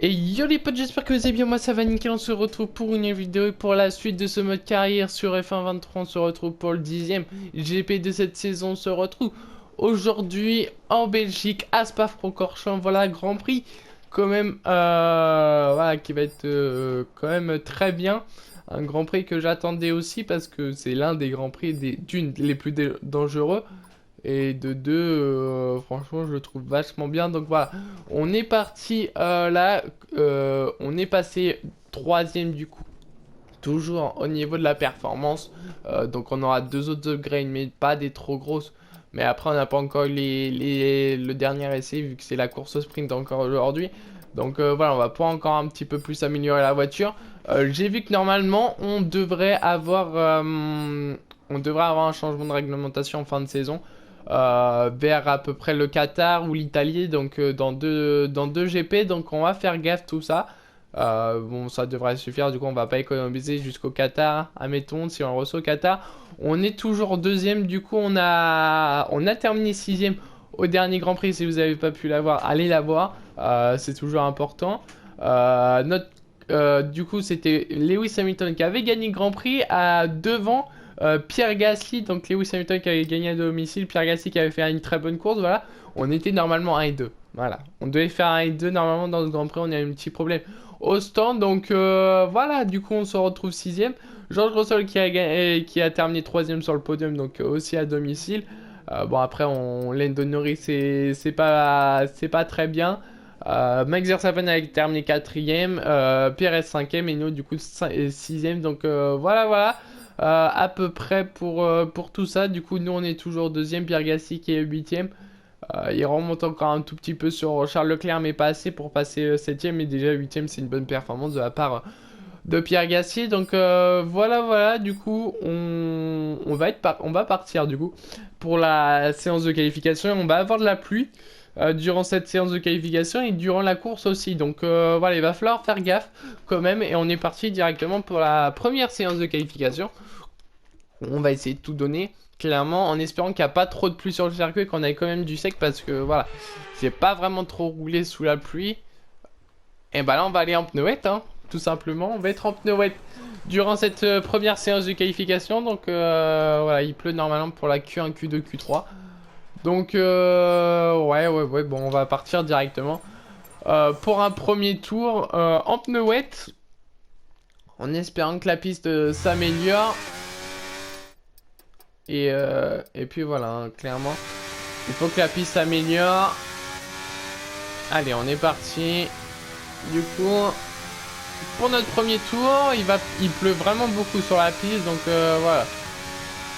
Et yo les potes, j'espère que vous allez bien, moi ça va nickel, on se retrouve pour une vidéo et pour la suite de ce mode carrière sur F1 23, on se retrouve pour le 10e GP de cette saison, on se retrouve aujourd'hui en Belgique, à Spa-Francorchamps, voilà, Grand Prix quand même, voilà, qui va être quand même très bien, un Grand Prix que j'attendais aussi parce que c'est l'un des Grands Prix d'une les plus dangereux. Et de deux, franchement, je le trouve vachement bien. Donc voilà, on est parti là, on est passé troisième du coup. Toujours au niveau de la performance. Donc on aura deux autres upgrades, mais pas des trop grosses. Mais après, on n'a pas encore eu le dernier essai, vu que c'est la course au sprint encore aujourd'hui. Donc voilà, on va pouvoir encore un petit peu plus améliorer la voiture. J'ai vu que normalement, on devrait avoir un changement de réglementation en fin de saison. Vers à peu près le Qatar ou l'Italie, donc dans deux GP, donc on va faire gaffe tout ça. Bon, ça devrait suffire, du coup on va pas économiser jusqu'au Qatar, admettons, si on reçoit au Qatar. On est toujours deuxième, du coup on a terminé sixième au dernier Grand Prix. Si vous n'avez pas pu la voir, allez la voir, c'est toujours important. Du coup c'était Lewis Hamilton qui avait gagné le Grand Prix à devant Pierre Gasly, donc Lewis Hamilton qui avait gagné à domicile, Pierre Gasly qui avait fait une très bonne course, voilà. On était normalement 1 et 2. Voilà. On devait faire 1 et 2 normalement dans ce Grand Prix, on a eu un petit problème au stand, donc voilà, du coup on se retrouve 6ème. George Russell qui a terminé 3ème sur le podium, donc aussi à domicile. Bon après, Lando Norris c'est pas très bien. Max Verstappen a terminé 4ème, Perez 5ème et nous du coup 6ème, donc voilà. À peu près pour tout ça. Du coup, nous on est toujours deuxième. Pierre Gasly qui est 8ème. Il remonte encore un tout petit peu sur Charles Leclerc, mais pas assez pour passer 7ème. Mais déjà 8ème, c'est une bonne performance de la part de Pierre Gasly. Donc voilà. Du coup, on va partir du coup pour la séance de qualification. On va avoir de la pluie durant cette séance de qualification et durant la course aussi. Donc voilà, il va falloir faire gaffe quand même. Et on est parti directement pour la première séance de qualification. On va essayer de tout donner, clairement, en espérant qu'il n'y a pas trop de pluie sur le circuit et qu'on ait quand même du sec parce que voilà, j'ai pas vraiment trop roulé sous la pluie. Et bah là, on va aller en pneuette, hein, tout simplement. On va être en pneuette durant cette première séance de qualification. Donc voilà, il pleut normalement pour la Q1, Q2, Q3. Donc ouais, bon, on va partir directement pour un premier tour en pneuette, en espérant que la piste s'améliore. Et puis voilà, hein, clairement, il faut que la piste s'améliore. Allez, on est parti. Du coup, pour notre premier tour, il pleut vraiment beaucoup sur la piste, donc voilà.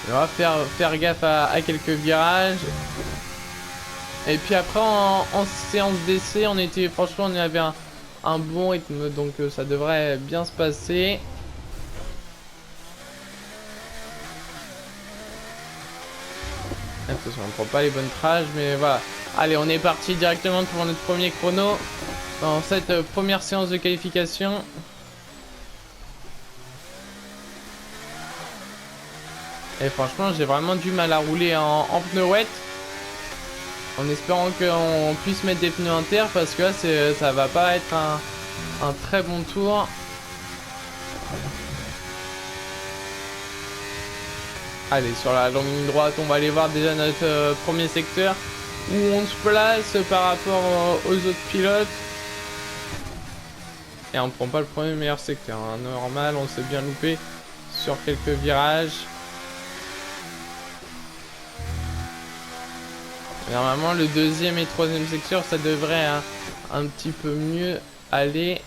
On va faire gaffe à quelques virages. Et puis après, en séance d'essai, franchement, on avait un bon rythme, donc ça devrait bien se passer. Attention, on ne prend pas les bonnes trages, mais voilà. Allez, on est parti directement pour notre premier chrono dans cette première séance de qualification. Et franchement, j'ai vraiment du mal à rouler en pneuette. En espérant qu'on puisse mettre des pneus inter parce que là, ça va pas être un très bon tour. Allez, sur la longue ligne droite, on va aller voir déjà notre premier secteur où on se place par rapport aux autres pilotes. Et on prend pas le premier meilleur secteur, hein. Normal, on s'est bien loupé sur quelques virages. Normalement, le deuxième et troisième secteur, ça devrait un petit peu mieux aller.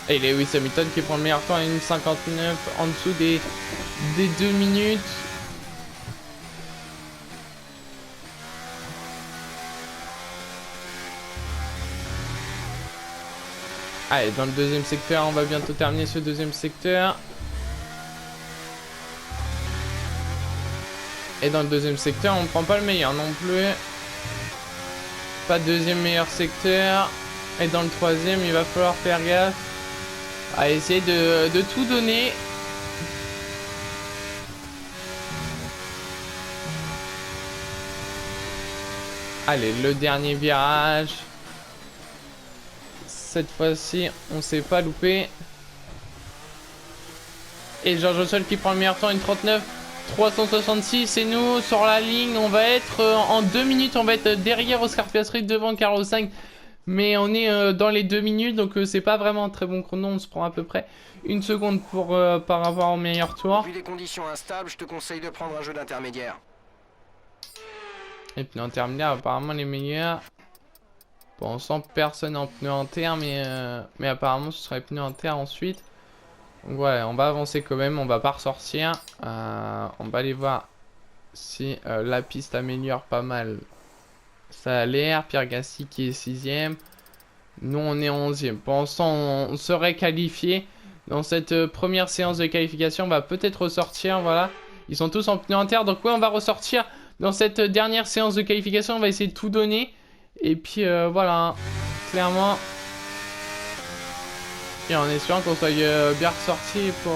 Et Lewis Hamilton qui prend le meilleur temps à 1,59 en dessous des 2 minutes. Allez, dans le deuxième secteur, on va bientôt terminer ce deuxième secteur. Et dans le deuxième secteur, on ne prend pas le meilleur non plus. pas deuxième meilleur secteur. Et dans le troisième, il va falloir faire gaffe à essayer de tout donner. Allez, le dernier virage. Cette fois-ci, on s'est pas loupé. Et George Russell qui prend le meilleur temps, une 39,366. Et nous, sur la ligne, on va être en 2 minutes. On va être derrière Oscar Piastri, devant Carlos Sainz. Mais on est dans les 2 minutes, donc c'est pas vraiment un très bon chrono. On se prend à peu près une seconde pour, par rapport au meilleur tour. Vu les conditions instables, je te conseille de prendre un jeu d'intermédiaire. Les pneus intermédiaires, apparemment les meilleurs. Bon, on sent personne en pneus inter, mais apparemment ce sera les pneus inter ensuite. Donc voilà, on va avancer quand même, on va pas ressortir. On va aller voir si la piste améliore pas mal. Ça a l'air. Pierre Gasly qui est 6ème. Nous on est 11ème. Pour l'instant on serait qualifié. Dans cette première séance de qualification, on va peut-être ressortir. Voilà, ils sont tous en pneus inter. Donc ouais, on va ressortir dans cette dernière séance de qualification. On va essayer de tout donner. Et puis voilà, clairement. Et en espérant qu'on soit bien ressorti pour...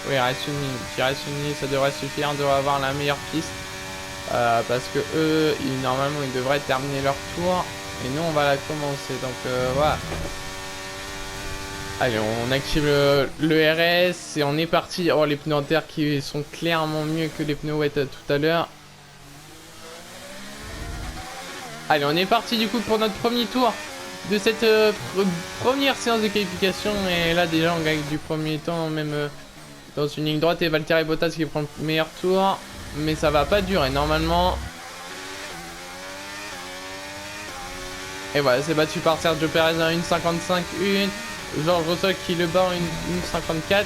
Oui, reste une ligne. Qui reste une ligne, ça devrait suffire. On devrait avoir la meilleure piste. Parce que eux, normalement, ils devraient terminer leur tour. Et nous, on va la commencer. Donc voilà. Allez, on active le RS et on est parti. Oh, les pneus en terre qui sont clairement mieux que les pneus wet tout à l'heure. Allez, on est parti du coup pour notre premier tour de cette première séance de qualification. Et là, déjà, on gagne du premier temps, même dans une ligne droite. Et Valtteri Bottas qui prend le meilleur tour. Mais ça va pas durer normalement. Et voilà, c'est battu par Sergio Perez en 1,55,1. George Russell qui le bat en 1,54.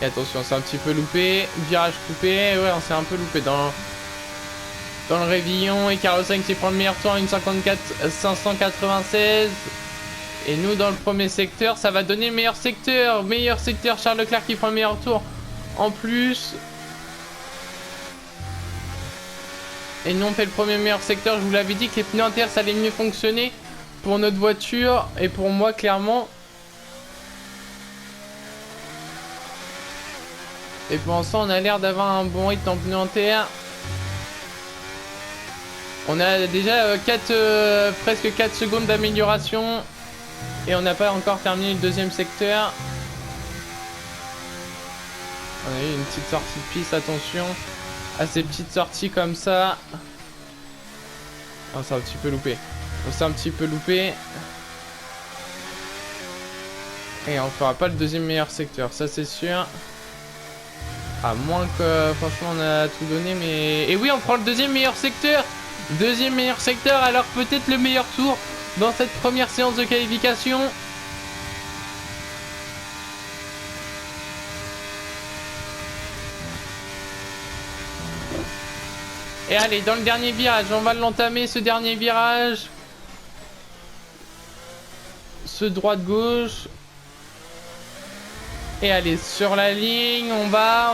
Et attention, c'est un petit peu loupé. Virage coupé. Ouais, on s'est un peu loupé dans le réveillon. Et Carlos Sainz qui prend le meilleur tour en 1,54,596. Et nous, dans le premier secteur, ça va donner le meilleur secteur. Meilleur secteur, Charles Leclerc qui prend le meilleur tour. En plus... Et nous on fait le premier meilleur secteur. Je vous l'avais dit que les pneus inter ça allait mieux fonctionner pour notre voiture et pour moi clairement. Et pour l'instant on a l'air d'avoir un bon rythme en pneus inter. On a déjà presque 4 secondes d'amélioration. Et on n'a pas encore terminé le deuxième secteur. On a eu une petite sortie de piste, attention à ces petites sorties comme ça. Oh, c'est un petit peu loupé. On s'est un petit peu loupé. Et on fera pas le deuxième meilleur secteur, ça c'est sûr. À moins que franchement on a tout donné, mais... Et oui, on prend le deuxième meilleur secteur. Deuxième meilleur secteur, alors peut-être le meilleur tour dans cette première séance de qualification. Et allez, dans le dernier virage, on va l'entamer, ce dernier virage. Ce droite-gauche. Et allez, sur la ligne, on a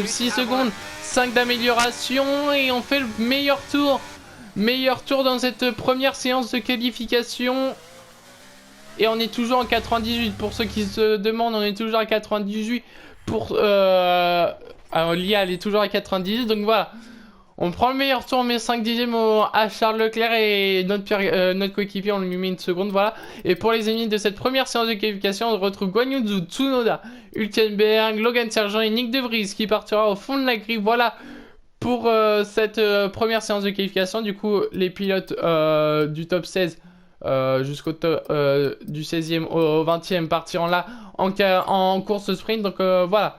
6 secondes, 5 d'amélioration. Et on fait le meilleur tour. Meilleur tour dans cette première séance de qualification. Et on est toujours en 98. Pour ceux qui se demandent, on est toujours à 98. Alors l'IA, elle est toujours à 98, donc voilà. On prend le meilleur tour, on met 5 dixièmes à Charles Leclerc et notre coéquipier, on lui met une seconde, voilà. Et pour les ennemis de cette première séance de qualification, on retrouve Guan Yu Zhou, Tsunoda, Hülkenberg, Logan Sargent et Nick De Vries qui partira au fond de la grille, voilà. Pour cette première séance de qualification, du coup, les pilotes du top 16 jusqu'au du 16e au 20e partiront là en course sprint, donc voilà.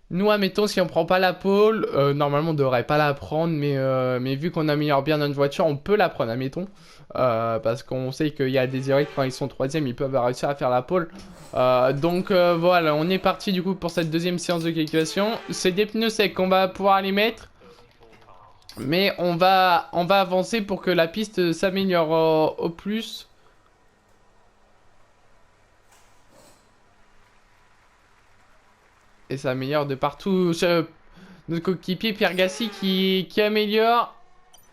Nous, admettons, si on prend pas la pole, normalement on devrait pas la prendre, mais vu qu'on améliore bien notre voiture, on peut la prendre, admettons. Parce qu'on sait qu'il y a des héroïques, quand ils sont 3e, ils peuvent réussir à faire la pole. Donc voilà, on est parti du coup pour cette deuxième séance de qualification. C'est des pneus secs qu'on va pouvoir les mettre. Mais on va avancer pour que la piste s'améliore au plus. Et ça améliore de partout. Notre coéquipier Pierre Gasly qui améliore.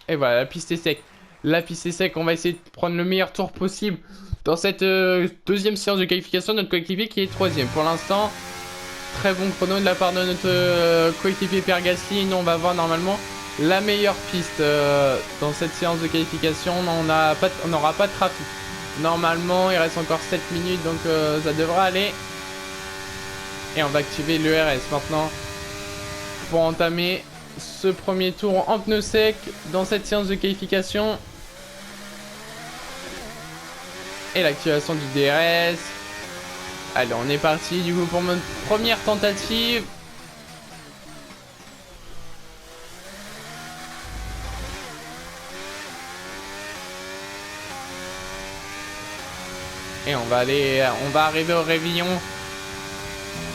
Et voilà, la piste est sec. La piste est sec, on va essayer de prendre le meilleur tour possible dans cette deuxième séance de qualification. Notre coéquipier qui est troisième. Pour l'instant, très bon chrono de la part de notre coéquipier Pierre Gasly. Nous, on va voir normalement la meilleure piste dans cette séance de qualification. On n'aura pas de trafic. Normalement, il reste encore 7 minutes, donc ça devrait aller. Et on va activer l'ERS maintenant pour entamer ce premier tour en pneu sec dans cette séance de qualification. Et l'activation du DRS. Allez, on est parti du coup pour notre première tentative. Et on va arriver au Réveillon.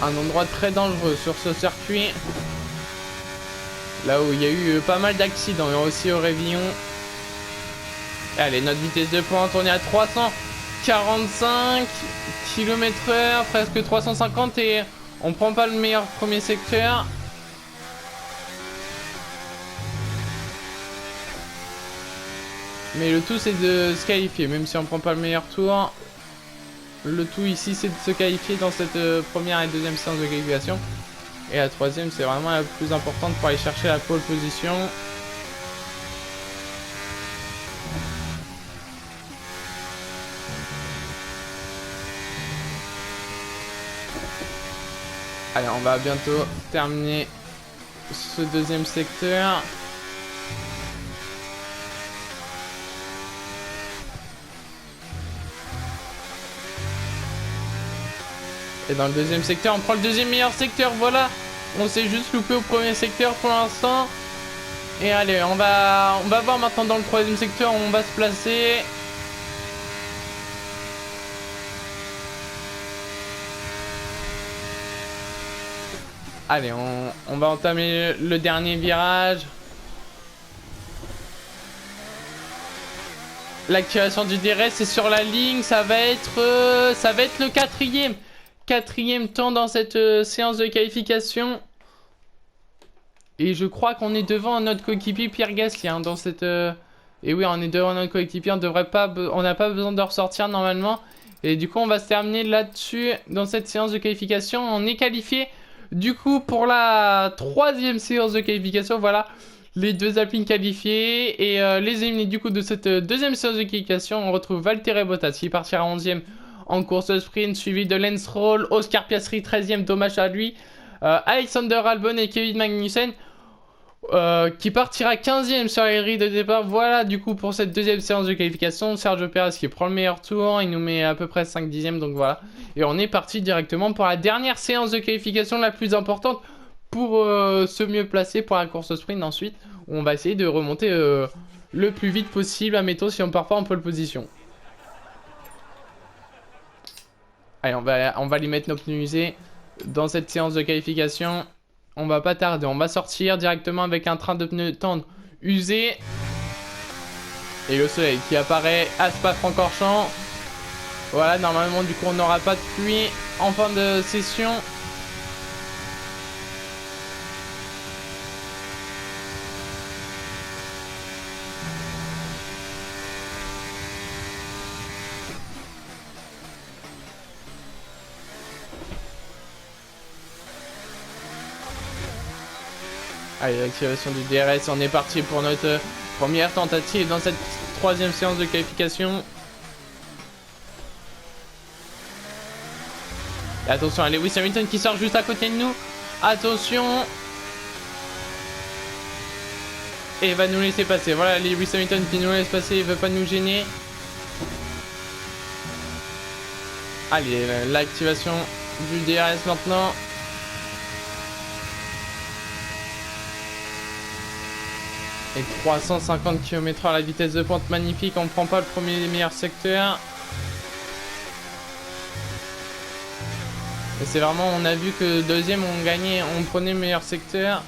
Un endroit très dangereux sur ce circuit. Là où il y a eu pas mal d'accidents, et aussi au Réveillon. Allez, notre vitesse de pointe, on est à 345 km/h, presque 350, et on prend pas le meilleur premier secteur. Mais le tout c'est de se qualifier, même si on prend pas le meilleur tour. Le tout ici c'est de se qualifier dans cette première et deuxième séance de qualification. Et la troisième c'est vraiment la plus importante pour aller chercher la pole position. Allez, on va bientôt terminer ce deuxième secteur. Et dans le deuxième secteur, on prend le deuxième meilleur secteur, voilà. On s'est juste loupé au premier secteur pour l'instant. Et allez, on va voir maintenant dans le troisième secteur où on va se placer. Allez, on va entamer le dernier virage. L'activation du DRS c'est sur la ligne, ça va être le quatrième temps dans cette séance de qualification. Et je crois qu'on est devant notre coéquipier Pierre Gasly hein, dans cette... Et oui, on est devant notre coéquipier, on n'a pas besoin de ressortir normalement. Et du coup, on va se terminer là-dessus dans cette séance de qualification. On est qualifié du coup pour la troisième séance de qualification, voilà. Les deux Alpines qualifiées et les éliminés du coup de cette deuxième séance de qualification. On retrouve Valtteri Bottas qui partira 11e en course sprint, suivi de Lance Stroll, Oscar Piastri 13e, dommage à lui, Alexander Albon et Kevin Magnussen qui partira 15e sur la grille de départ. Voilà du coup pour cette deuxième séance de qualification. Sergio Perez qui prend le meilleur tour, il nous met à peu près 5 dixièmes, donc voilà. Et on est parti directement pour la dernière séance de qualification la plus importante pour se mieux placer pour la course sprint ensuite. On va essayer de remonter le plus vite possible, admettons si on part pas en pole position. Allez, on va lui mettre nos pneus usés dans cette séance de qualification. On va pas tarder, on va sortir directement avec un train de pneus tendres usés. Et le soleil qui apparaît à Spa-Francorchamps. Voilà, normalement du coup on n'aura pas de pluie en fin de session. Allez, l'activation du DRS, on est parti pour notre première tentative dans cette troisième séance de qualification. Et attention à Lewis Hamilton qui sort juste à côté de nous. Attention. Et il va nous laisser passer. Voilà, Lewis Hamilton qui nous laisse passer, il veut pas nous gêner. Allez, l'activation du DRS maintenant. Et 350 km/h à la vitesse de pointe, magnifique. On ne prend pas le premier des meilleurs secteurs. Et c'est vraiment, on a vu que deuxième on gagnait, on prenait le meilleur secteur.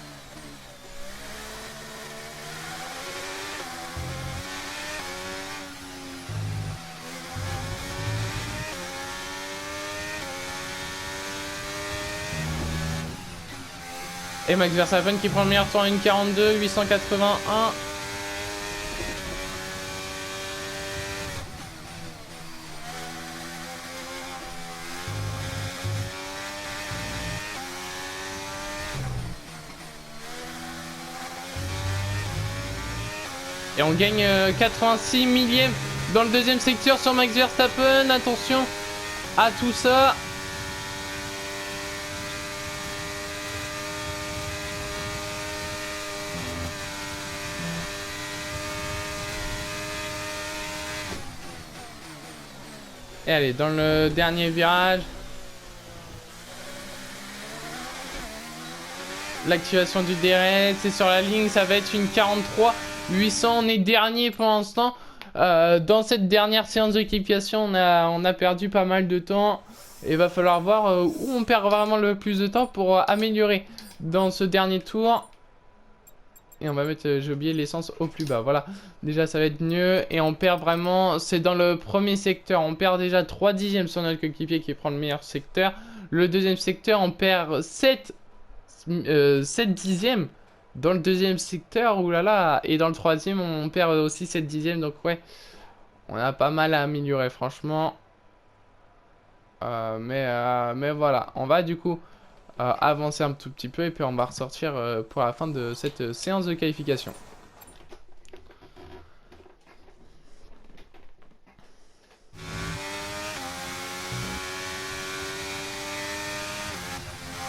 Et Max Verstappen qui prend le meilleur temps, 1,42, 881. Et on gagne 86 millièmes dans le deuxième secteur sur Max Verstappen. Attention à tout ça. Et allez, dans le dernier virage. L'activation du DRS, c'est sur la ligne, ça va être une 43 800. On est dernier pour l'instant. Dans cette dernière séance de qualification, on a perdu pas mal de temps. Il va falloir voir où on perd vraiment le plus de temps pour améliorer dans ce dernier tour. Et on va mettre, j'ai oublié l'essence au plus bas, voilà. Déjà ça va être mieux. Et on perd vraiment, c'est dans le premier secteur. On perd déjà 3 dixièmes sur notre coéquipier qui prend le meilleur secteur. Le deuxième secteur, on perd 7 dixièmes dans le deuxième secteur. Oulala. Et dans le troisième, on perd aussi 7 dixièmes. Donc ouais, on a pas mal à améliorer franchement. Mais voilà, on va du coup... avancer un tout petit peu et puis on va ressortir pour la fin de cette séance de qualification.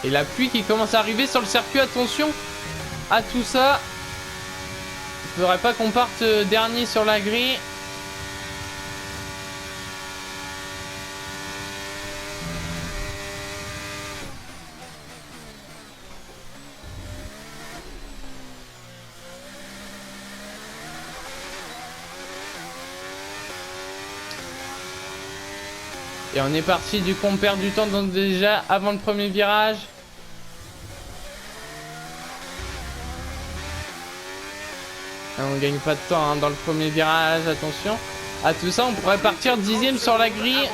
Et la pluie qui commence à arriver sur le circuit, attention à tout ça. Il faudrait pas qu'on parte dernier sur la grille. Et on est parti, du coup on perd du temps donc déjà avant le premier virage. Et on gagne pas de temps hein, dans le premier virage, attention. À tout ça, on pourrait partir 10ème sur la grille.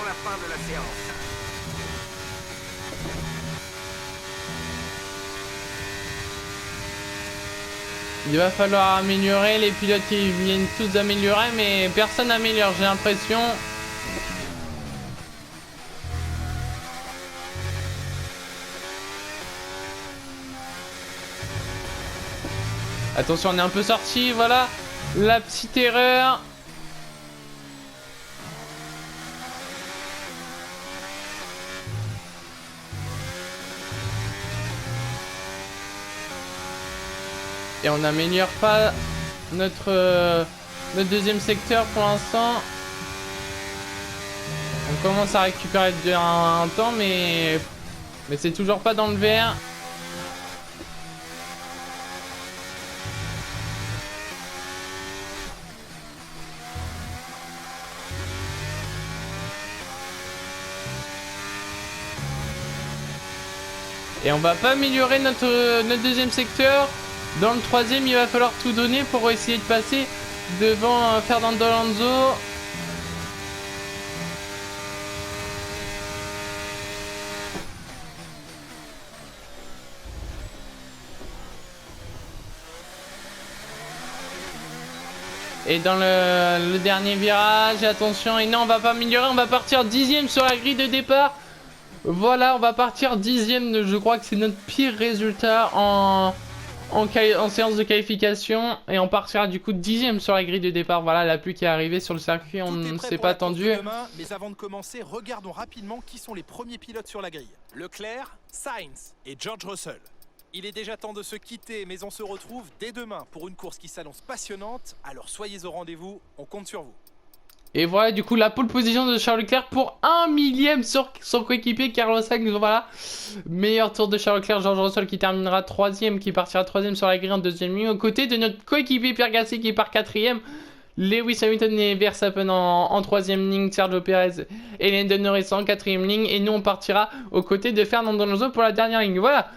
Il va falloir améliorer, les pilotes qui viennent tous d'améliorer, mais personne n'améliore, j'ai l'impression. Attention, on est un peu sorti, voilà. La petite erreur. Et on n'améliore pas notre deuxième secteur pour l'instant. On commence à récupérer un temps, mais c'est toujours pas dans le vert. Et on va pas améliorer notre deuxième secteur. Dans le troisième, il va falloir tout donner pour essayer de passer devant Fernando Alonso. Et dans le dernier virage, attention, et non, on va pas améliorer, on va partir 10ème sur la grille de départ. Voilà, on va partir 10ème, je crois que c'est notre pire résultat en séance de qualification. Et on partira du coup 10ème sur la grille de départ. Voilà, la pluie qui est arrivée sur le circuit, on ne s'est pas attendu. Demain, mais avant de commencer, regardons rapidement qui sont les premiers pilotes sur la grille. Leclerc, Sainz et George Russell. Il est déjà temps de se quitter, mais on se retrouve dès demain pour une course qui s'annonce passionnante. Alors soyez au rendez-vous, on compte sur vous. Et voilà, du coup, la pole position de Charles Leclerc pour 1 millième sur son coéquipier Carlos Sainz. Voilà, meilleur tour de Charles Leclerc. George Russell qui terminera 3ème, qui partira 3ème sur la grille en deuxième ligne. Aux côtés de notre coéquipier Pierre Gasly qui part 4ème. Lewis Hamilton et Verstappen en 3ème ligne. Sergio Perez et Lando Norris en 4ème ligne. Et nous, on partira aux côtés de Fernando Alonso pour la dernière ligne. Voilà.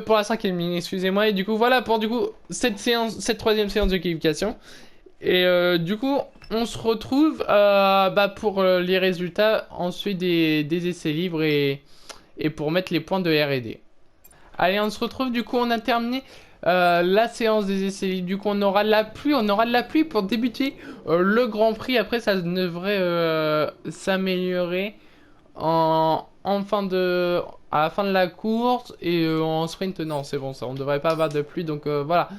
Pour la 5ème ligne, excusez-moi. Et du coup, voilà pour cette 3ème séance de qualification. Et du coup, on se retrouve pour les résultats ensuite des essais libres et pour mettre les points de R&D. Allez, on se retrouve, du coup, on a terminé la séance des essais libres. Du coup, on aura de la pluie pour débuter le Grand Prix. Après, ça devrait s'améliorer en fin de à la fin de la course. Et en sprint, non, c'est bon, ça, on devrait pas avoir de pluie. Donc voilà.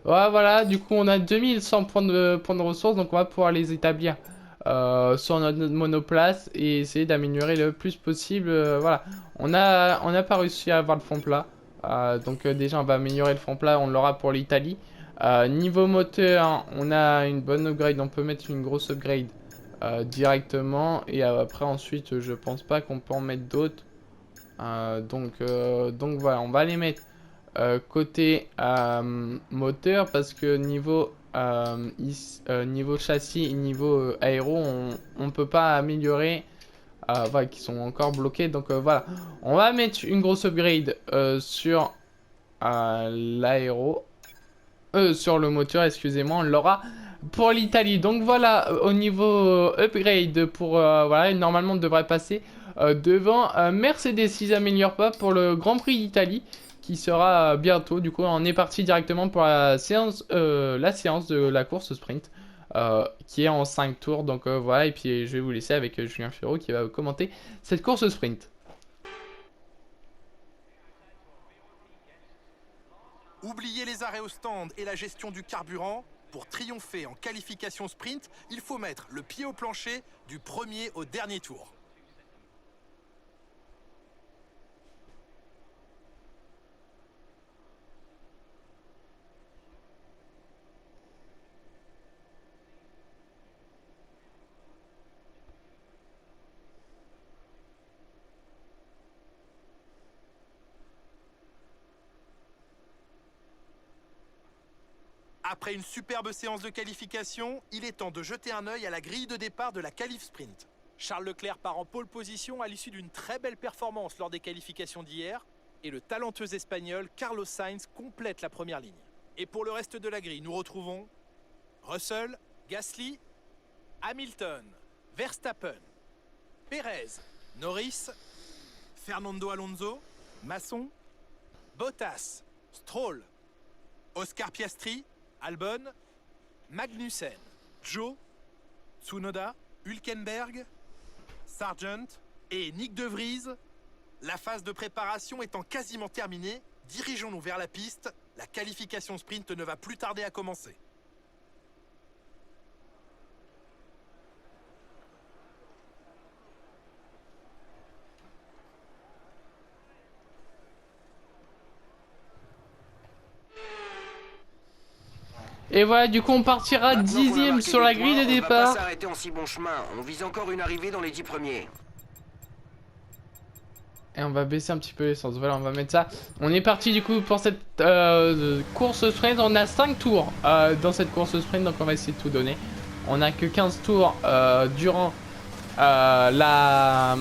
Voilà, du coup, on a 2100 points de ressources. Donc on va pouvoir les établir sur notre monoplace et essayer d'améliorer le plus possible. Voilà, on n'a pas réussi à avoir le fond plat. Donc déjà, on va améliorer le fond plat. On l'aura pour l'Italie. Niveau moteur, on a une bonne upgrade. On peut mettre une grosse upgrade directement. Et après, ensuite, je pense pas qu'on peut en mettre d'autres. Donc voilà, on va les mettre côté moteur parce que niveau châssis et niveau aéro, on peut pas améliorer. Voilà, qui sont encore bloqués. Donc voilà, on va mettre une grosse upgrade sur l'aéro. Sur le moteur, excusez-moi, on l'aura pour l'Italie. Donc voilà, au niveau upgrade, pour voilà, normalement on devrait passer devant Mercedes s'ils améliorent pas pour le Grand Prix d'Italie qui sera bientôt. Du coup, on est parti directement pour la séance de la course sprint qui est en 5 tours. Donc voilà, et puis je vais vous laisser avec Julien Furot qui va commenter cette course sprint. Oubliez les arrêts au stand et la gestion du carburant. Pour triompher en qualification sprint, il faut mettre le pied au plancher du premier au dernier tour. Après une superbe séance de qualification, il est temps de jeter un œil à la grille de départ de la qualif sprint. Charles Leclerc part en pole position à l'issue d'une très belle performance lors des qualifications d'hier et le talentueux espagnol Carlos Sainz complète la première ligne. Et pour le reste de la grille, nous retrouvons Russell, Gasly, Hamilton, Verstappen, Perez, Norris, Fernando Alonso, Masson, Bottas, Stroll, Oscar Piastri, Albon, Magnussen, Joe, Tsunoda, Hülkenberg, Sargent et Nick De Vries. La phase de préparation étant quasiment terminée, dirigeons-nous vers la piste. La qualification sprint ne va plus tarder à commencer. Et voilà, du coup on partira 10e sur la grille de départ. On va pas s'arrêter en si bon chemin, on vise encore une arrivée dans les 10 premiers. Et on va baisser un petit peu l'essence, voilà on va mettre ça. On est parti du coup pour cette course sprint, on a 5 tours dans cette course sprint. Donc on va essayer de tout donner. On a que 15 tours durant la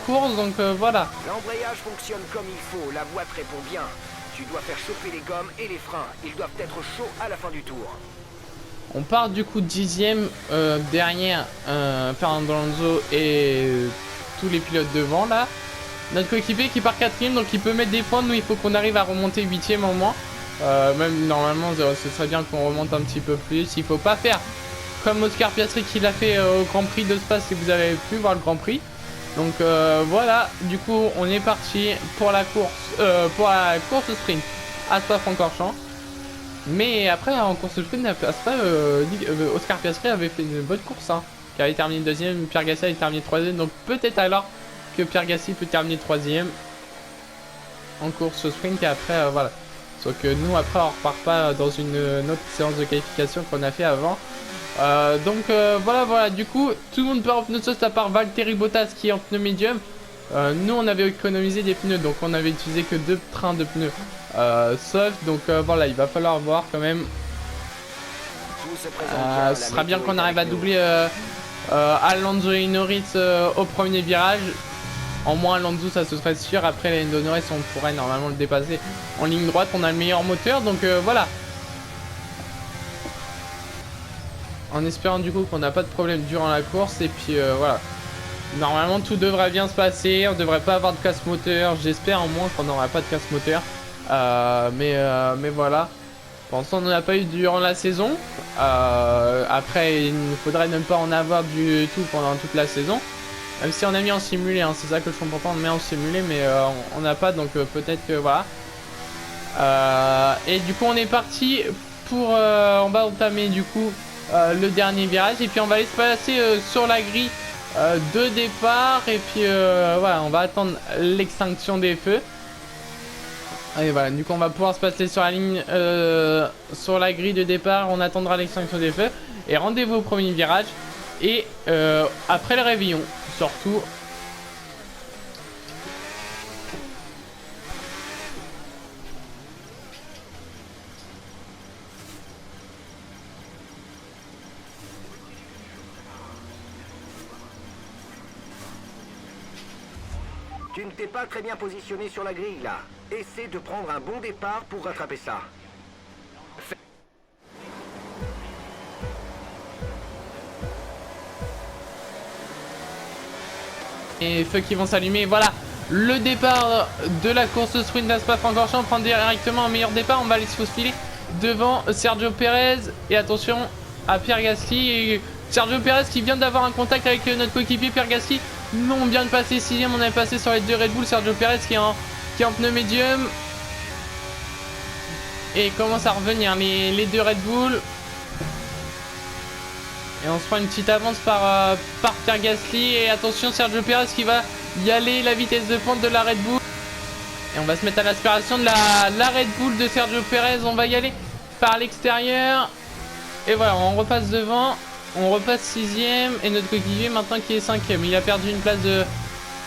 course, donc voilà. L'embrayage fonctionne comme il faut, la boîte répond bien. Tu dois faire chauffer les gommes et les freins. Ils doivent être chauds à la fin du tour. On part du coup 10e derrière Fernando Alonso et tous les pilotes devant là. Notre coéquipier qui part 4e, donc il peut mettre des points. Nous il faut qu'on arrive à remonter 8e au moins. Même normalement ce serait bien qu'on remonte un petit peu plus. Il faut pas faire comme Oscar Piastri qui l'a fait au Grand Prix de Spa si vous avez pu voir le Grand Prix. Donc voilà, du coup on est parti pour la course sprint à Spa-Francorchamps. Mais après en course sprint à Spa, Oscar Piastri avait fait une bonne course hein, qui avait terminé 2e, Pierre Gasly avait terminé 3e. Donc peut-être alors que Pierre Gasly peut terminer 3e en course sprint. Et après voilà, sauf que nous après on repart pas dans une autre séance de qualification qu'on a fait avant. Donc voilà, du coup tout le monde part en pneu soft à part Valtteri Bottas qui est en pneu médium. Nous on avait économisé des pneus, donc on avait utilisé que 2 trains de pneus soft. Donc voilà, il va falloir voir quand même. Ce sera bien qu'on arrive à doubler Alonso et Norris au premier virage. En moins Alonso ça se serait sûr. Après Lando Norris on pourrait normalement le dépasser en ligne droite. On a le meilleur moteur, donc voilà. En espérant du coup qu'on n'a pas de problème durant la course. Et puis voilà, normalement tout devrait bien se passer. On devrait pas avoir de casse moteur. J'espère au moins qu'on n'aura pas de casse moteur. Mais voilà, pour l'instant on n'en a pas eu durant la saison. Après il ne faudrait même pas en avoir du tout pendant toute la saison. Même si on a mis en simulé, hein, c'est ça que je comprends pas, on met en simulé, mais on n'a pas, donc peut-être que voilà. Et du coup on est parti pour... on va entamer du coup le dernier virage, et puis on va aller se passer sur la grille de départ, et puis voilà, on va attendre l'extinction des feux. Et voilà, du coup on va pouvoir se passer sur la ligne, sur la grille de départ, on attendra l'extinction des feux, et rendez-vous au premier virage, et après le réveillon, surtout. Tu ne t'es pas très bien positionné sur la grille là. Essaie de prendre un bon départ pour rattraper ça. Et feux qui vont s'allumer, voilà. Le départ de la course sprint va se passer Francorchamps, prendre directement un meilleur départ. On va aller se faufiler devant Sergio Pérez. Et attention à Pierre Gasly. Et Sergio Pérez qui vient d'avoir un contact avec notre coéquipier Pierre Gasly. Nous on vient de passer 6ème, on est passé sur les 2 Red Bull. Sergio Pérez qui est en pneu médium. Et commence à revenir les 2 Red Bull. Et on se prend une petite avance par Pierre Gasly. Et attention Sergio Pérez qui va y aller, la vitesse de pointe de la Red Bull. Et on va se mettre à l'aspiration de la Red Bull de Sergio Pérez. On va y aller par l'extérieur. Et voilà, on repasse devant. On repasse 6ème. Et notre coéquipier maintenant qui est 5ème. Il a perdu une place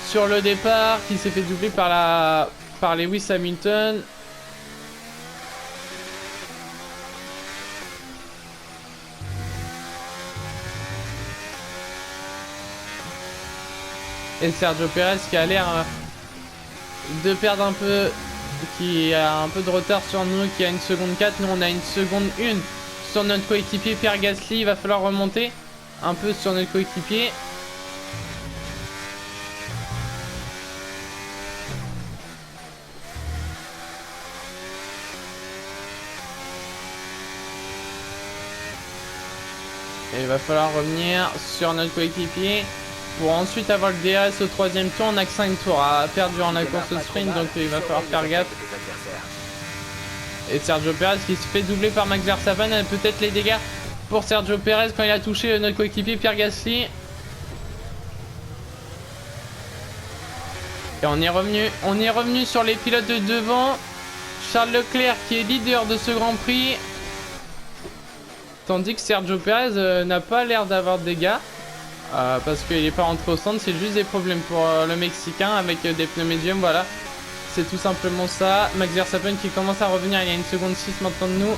sur le départ, qui s'est fait doubler par Lewis Hamilton. Et Sergio Pérez qui a l'air de perdre un peu, qui a un peu de retard sur nous, qui a une seconde 4. Nous on a une seconde 1 sur notre coéquipier Pierre Gasly. Il va falloir remonter un peu sur notre coéquipier. Et il va falloir revenir sur notre coéquipier pour ensuite avoir le DRS au 3ème tour. On n'a que 5 tours à perdre durant la course sprint, donc il va falloir faire gaffe. Et Sergio Pérez qui se fait doubler par Max Verstappen. Peut-être les dégâts pour Sergio Pérez quand il a touché notre coéquipier Pierre Gasly. Et on est revenu sur les pilotes de devant. Charles Leclerc qui est leader de ce Grand Prix. Tandis que Sergio Pérez n'a pas l'air d'avoir de dégâts. Parce qu'il n'est pas rentré au centre, c'est juste des problèmes pour le Mexicain avec des pneus médiums, voilà. C'est tout simplement ça. Max Verstappen qui commence à revenir, il y a une seconde 6 maintenant de nous.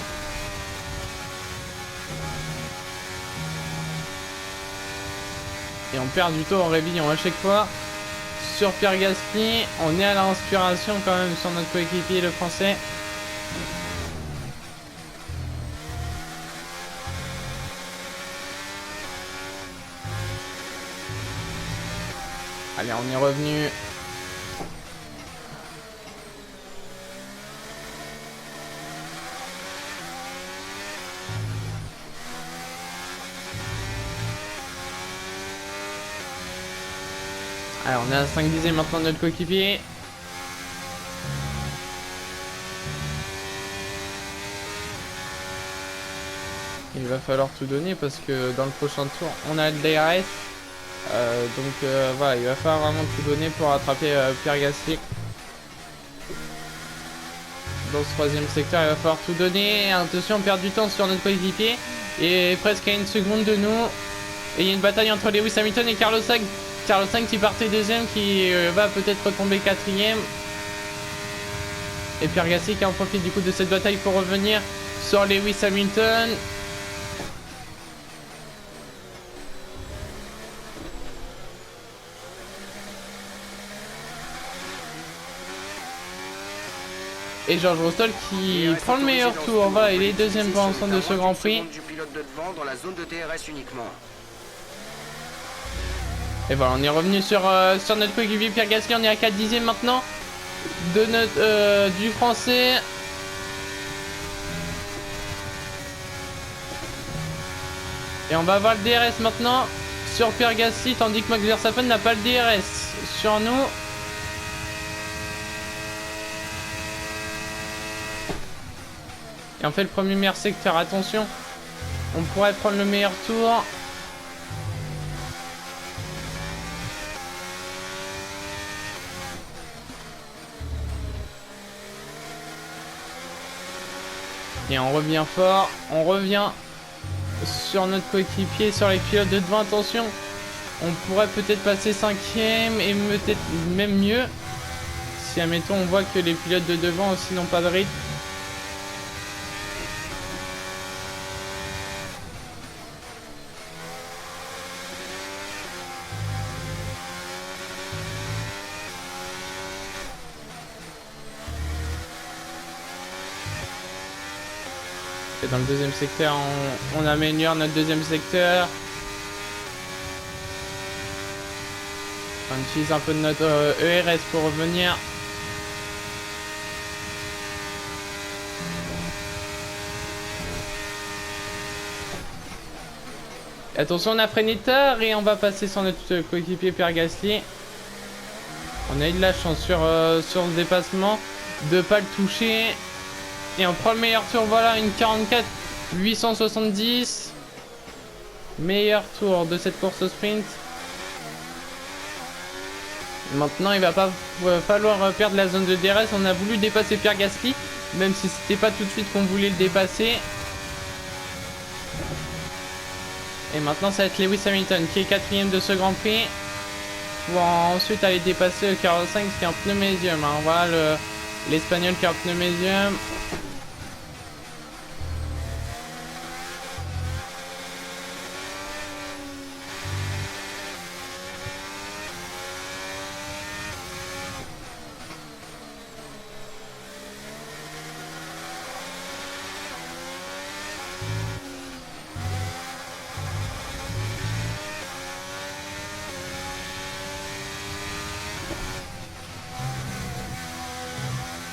Et on perd du temps en réveillon à chaque fois. Sur Pierre Gasly, on est à l'inspiration quand même sur notre coéquipier le français. Allez, on est revenu. Alors, on est à 5 dixièmes maintenant de notre coéquipier. Il va falloir tout donner parce que dans le prochain tour, on a le DRS. Voilà, il va falloir vraiment tout donner pour rattraper Pierre Gasly. Dans ce 3ème secteur, il va falloir tout donner. Attention, on perd du temps sur notre coéquipier. Et presque à une seconde de nous. Et il y a une bataille entre Lewis Hamilton et Carlos Sainz. Carlos Sainz qui partait 2ème, qui va peut-être retomber 4ème. Et Pierre Gasly qui en profite du coup de cette bataille pour revenir sur Lewis Hamilton. Et George Russell qui prend le meilleur tour. Voilà, il est 2ème pour l'ensemble de ce Grand Prix. Et voilà, on est revenu sur notre coéquipier Pierre Gasly. On est à 4 dixièmes maintenant de du français. Et on va avoir le DRS maintenant sur Pierre Gasly, tandis que Max Verstappen n'a pas le DRS sur nous. Et on fait le premier meilleur secteur, attention, on pourrait prendre le meilleur tour. Et on revient fort, on revient sur notre coéquipier, sur les pilotes de devant, attention. On pourrait peut-être passer 5ème et peut-être même mieux. Si admettons on voit que les pilotes de devant aussi n'ont pas de rythme. Et dans le deuxième secteur, on améliore notre deuxième secteur. On utilise un peu de notre ERS pour revenir. Et attention, on a freiné tard et on va passer sur notre coéquipier Pierre Gasly. On a eu de la chance sur le dépassement de ne pas le toucher. Et on prend le meilleur tour, voilà, une 44 870. Meilleur tour de cette course au sprint. Maintenant, il va pas falloir perdre la zone de DRS. On a voulu dépasser Pierre Gasly, même si c'était pas tout de suite qu'on voulait le dépasser. Et maintenant, ça va être Lewis Hamilton qui est 4ème de ce Grand Prix. Pour ensuite aller dépasser le Carlos Sainz qui est en pneu médium. Hein. Voilà l'Espagnol qui est en pneu médium.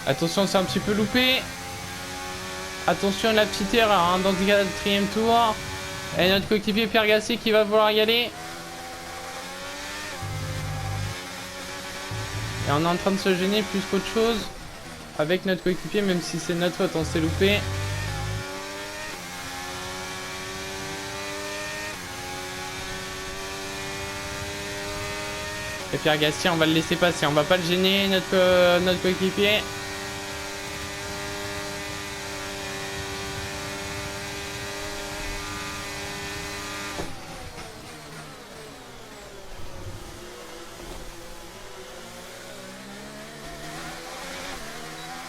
Attention, c'est un petit peu loupé. Attention, la petite erreur hein, dans le 4ème tour. Et notre coéquipier Pierre Gasly qui va vouloir y aller. Et on est en train de se gêner plus qu'autre chose avec notre coéquipier, même si c'est notre faute, on s'est loupé. Et Pierre Gasly, on va le laisser passer, on va pas le gêner, notre coéquipier.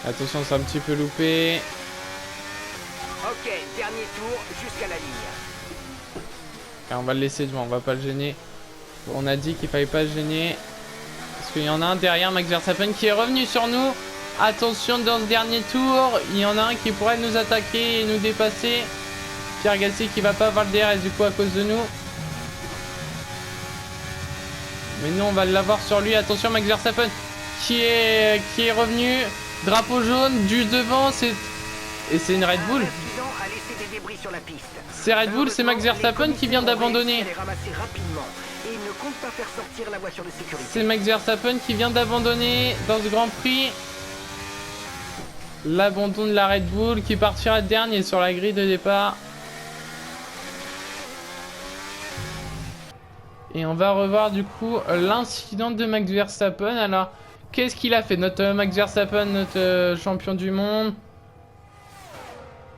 Attention, c'est un petit peu loupé. Ok, dernier tour jusqu'à la ligne. Et on va le laisser devant, on va pas le gêner. On a dit qu'il fallait pas le gêner. Parce qu'il y en a un derrière, Max Verstappen, qui est revenu sur nous. Attention, dans ce dernier tour, il y en a un qui pourrait nous attaquer et nous dépasser. Pierre Gasly qui va pas avoir le DRS du coup à cause de nous. Mais nous, on va l'avoir sur lui. Attention, Max Verstappen qui est revenu. Drapeau jaune du devant, et c'est une Red Bull. C'est Red Bull, c'est Max Verstappen qui vient d'abandonner. C'est Max Verstappen qui vient d'abandonner dans ce Grand Prix. L'abandon de la Red Bull qui partira dernier sur la grille de départ. Et on va revoir du coup l'incident de Max Verstappen. Alors, qu'est-ce qu'il a fait notre Max Verstappen, notre champion du monde?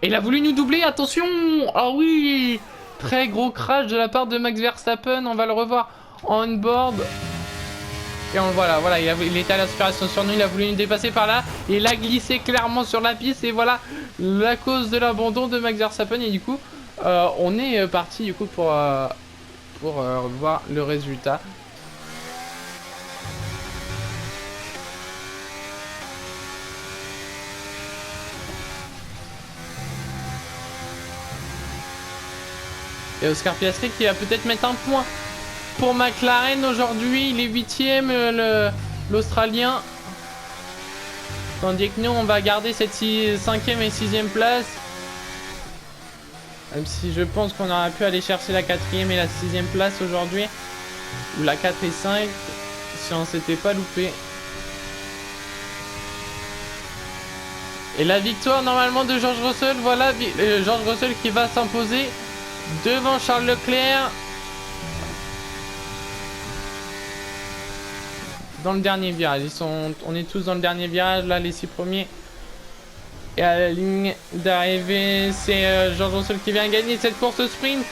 Et il a voulu nous doubler, attention! Ah oui! Très gros crash de la part de Max Verstappen, on va le revoir en on-board. Et voilà, il était à l'aspiration sur nous, il a voulu nous dépasser par là. Et il a glissé clairement sur la piste, et voilà la cause de l'abandon de Max Verstappen. Et du coup, on est parti du coup pour voir le résultat. Et Oscar Piastri qui va peut-être mettre un point pour McLaren aujourd'hui. Il est 8ème, l'Australien. Tandis que nous, on va garder cette 5ème et 6ème place. Même si je pense qu'on aurait pu aller chercher la 4e et la 6e place aujourd'hui. Ou la 4 et 5 si on s'était pas loupé. Et la victoire normalement de George Russell. Voilà, George Russell qui va s'imposer devant Charles Leclerc. Dans le dernier virage. On est tous dans le dernier virage. Là, les 6 premiers. Et à la ligne d'arrivée, c'est George Russell qui vient gagner cette course sprint.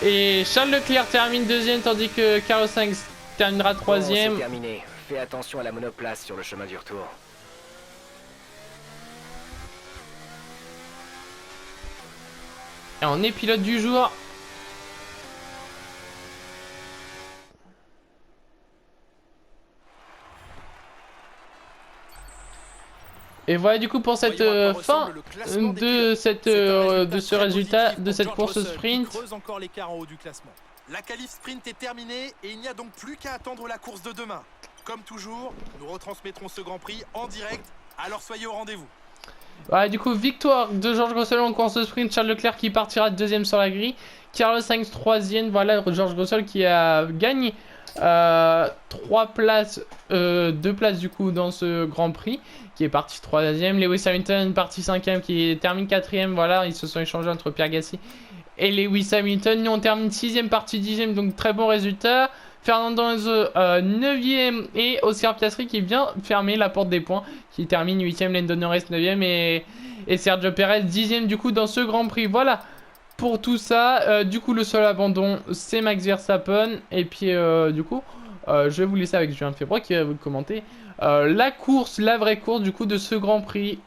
Et Charles Leclerc termine 2e, tandis que Carlos Sainz terminera 3e. Bon, c'est terminé. Fais attention à la monoplace sur le chemin du retour. Et on est pilote du jour. Et voilà du coup pour cette fin de ce résultat de cette course sprint. Creuse encore l'écart en haut du classement. La qualif sprint est terminée et il n'y a donc plus qu'à attendre la course de demain. Comme toujours, nous retransmettrons ce Grand Prix en direct, alors soyez au rendez-vous. Voilà du coup victoire de George Russell en course sprint, Charles Leclerc qui partira 2e sur la grille, Carlos Sainz 3e, voilà George Russell qui a gagné 2 places du coup dans ce Grand Prix, qui est parti 3e, Lewis Hamilton parti 5e qui termine 4e, voilà ils se sont échangés entre Pierre Gasly et Lewis Hamilton. Nous on termine 6e, parti 10e, donc très bon résultat. Fernando Alonso 9e et Oscar Piastri qui vient fermer la porte des points, qui termine 8e, Lando Norris 9e et Sergio Perez 10e du coup dans ce Grand Prix. Voilà pour tout ça. Du coup le seul abandon c'est Max Verstappen. Et puis du coup je vais vous laisser avec Julien Febvre qui va vous commenter la course, la vraie course du coup de ce Grand Prix.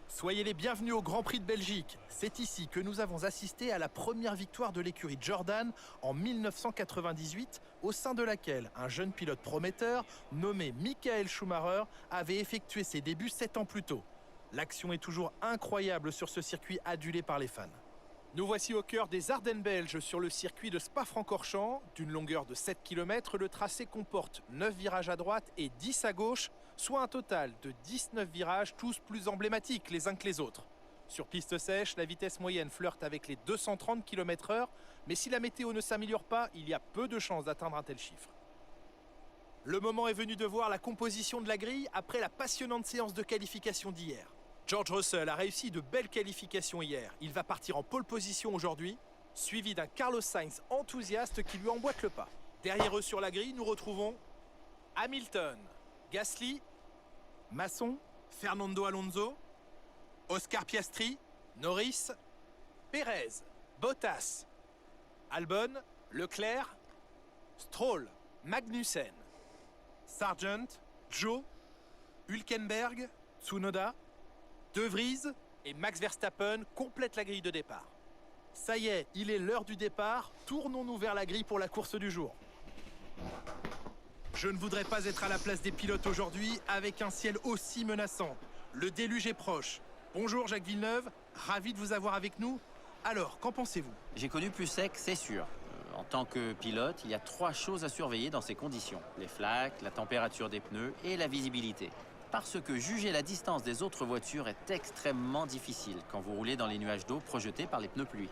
Soyez les bienvenus au Grand Prix de Belgique. C'est ici que nous avons assisté à la première victoire de l'écurie Jordan en 1998, au sein de laquelle un jeune pilote prometteur nommé Michael Schumacher avait effectué ses débuts 7 ans plus tôt. L'action est toujours incroyable sur ce circuit adulé par les fans. Nous voici au cœur des Ardennes belges sur le circuit de Spa-Francorchamps. D'une longueur de 7 km, le tracé comporte 9 virages à droite et 10 à gauche, soit un total de 19 virages, tous plus emblématiques les uns que les autres. Sur piste sèche, la vitesse moyenne flirte avec les 230 km/h, mais si la météo ne s'améliore pas, il y a peu de chances d'atteindre un tel chiffre. Le moment est venu de voir la composition de la grille après la passionnante séance de qualification d'hier. George Russell a réussi de belles qualifications hier. Il va partir en pole position aujourd'hui, suivi d'un Carlos Sainz enthousiaste qui lui emboîte le pas. Derrière eux sur la grille, nous retrouvons Hamilton, Gasly, Masson, Fernando Alonso, Oscar Piastri, Norris, Perez, Bottas, Albon, Leclerc, Stroll, Magnussen, Sargent, Zhou, Hülkenberg, Tsunoda, De Vries et Max Verstappen complètent la grille de départ. Ça y est, il est l'heure du départ. Tournons-nous vers la grille pour la course du jour. Je ne voudrais pas être à la place des pilotes aujourd'hui avec un ciel aussi menaçant. Le déluge est proche. Bonjour Jacques Villeneuve, ravi de vous avoir avec nous. Alors, qu'en pensez-vous? J'ai connu plus sec, c'est sûr. En tant que pilote, il y a 3 choses à surveiller dans ces conditions. Les flaques, la température des pneus et la visibilité. Parce que juger la distance des autres voitures est extrêmement difficile quand vous roulez dans les nuages d'eau projetés par les pneus pluie.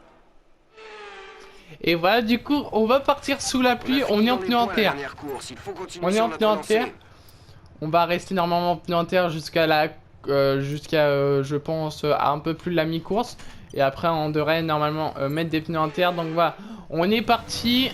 Et voilà, du coup, on va partir sous la pluie. On est en pneu en terre. On est en pneu en terre. On va rester normalement en pneu en terre jusqu'à je pense, à un peu plus de la mi-course. Et après, on devrait normalement mettre des pneus en terre. Donc voilà, on est parti.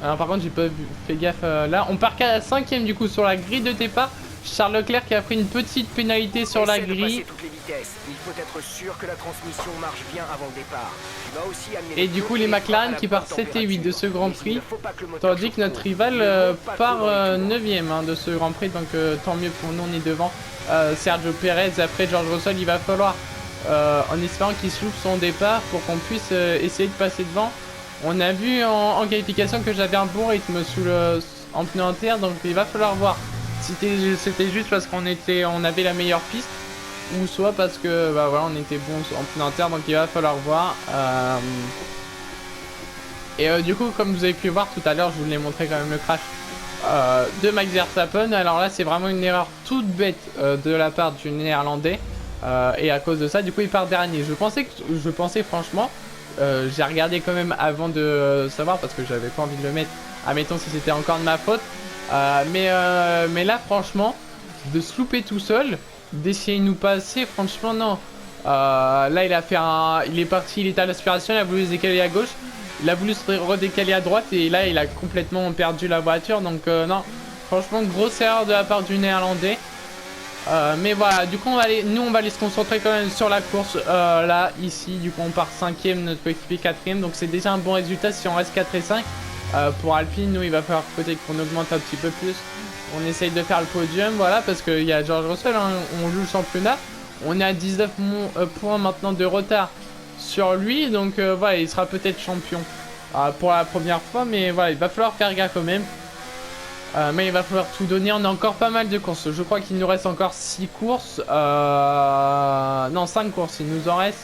Alors par contre, j'ai pas fait gaffe là. On part qu'à la 5e du coup sur la grille de départ. Charles Leclerc qui a pris une petite pénalité sur la grille. Toutes les vitesses. Il faut être sûr que la transmission marche bien avant le départ. Tu vas aussi amener Et du coup les McLaren qui partent 7 et 8 de ce Grand Prix. Tandis que notre rival part 9e de ce Grand Prix. Donc tant mieux pour nous, on est devant Sergio Perez. Après George Russell, il va falloir, en espérant qu'il souffle son départ pour qu'on puisse essayer de passer devant. On a vu en qualification que j'avais un bon rythme en pneu en terre. Donc il va falloir voir. C'était juste parce qu'on avait la meilleure piste, ou soit parce que bah voilà, on était bon en pneu en terre, donc il va falloir voir. Et du coup, comme vous avez pu voir tout à l'heure, je vous l'ai montré quand même le crash de Max Verstappen. Alors là, c'est vraiment une erreur toute bête de la part du Néerlandais. Et à cause de ça, du coup, il part dernier. Je pensais franchement, j'ai regardé quand même avant de savoir parce que j'avais pas envie de le mettre. Admettons si c'était encore de ma faute. Mais là, franchement, de se louper tout seul, d'essayer de nous passer, franchement, non. Là, il a fait il est parti, il était à l'aspiration, il a voulu se décaler à gauche. Il a voulu se redécaler à droite et là, il a complètement perdu la voiture. Donc, non, franchement, grosse erreur de la part du Néerlandais. Mais voilà, du coup nous on va aller se concentrer quand même sur la course là, ici, du coup on part 5ème, notre coéquipier 4ème, donc c'est déjà un bon résultat si on reste 4 et 5. Pour Alpine, nous il va falloir peut-être qu'on augmente un petit peu plus, on essaye de faire le podium, voilà, parce qu'il y a George Russell, hein, on joue le championnat, on est à 19 points maintenant de retard sur lui, donc voilà, il sera peut-être champion pour la première fois, mais voilà, il va falloir faire gaffe quand même. Mais il va falloir tout donner, on a encore pas mal de courses. Je crois qu'il nous reste encore 6 courses. Non, 5 courses, il nous en reste.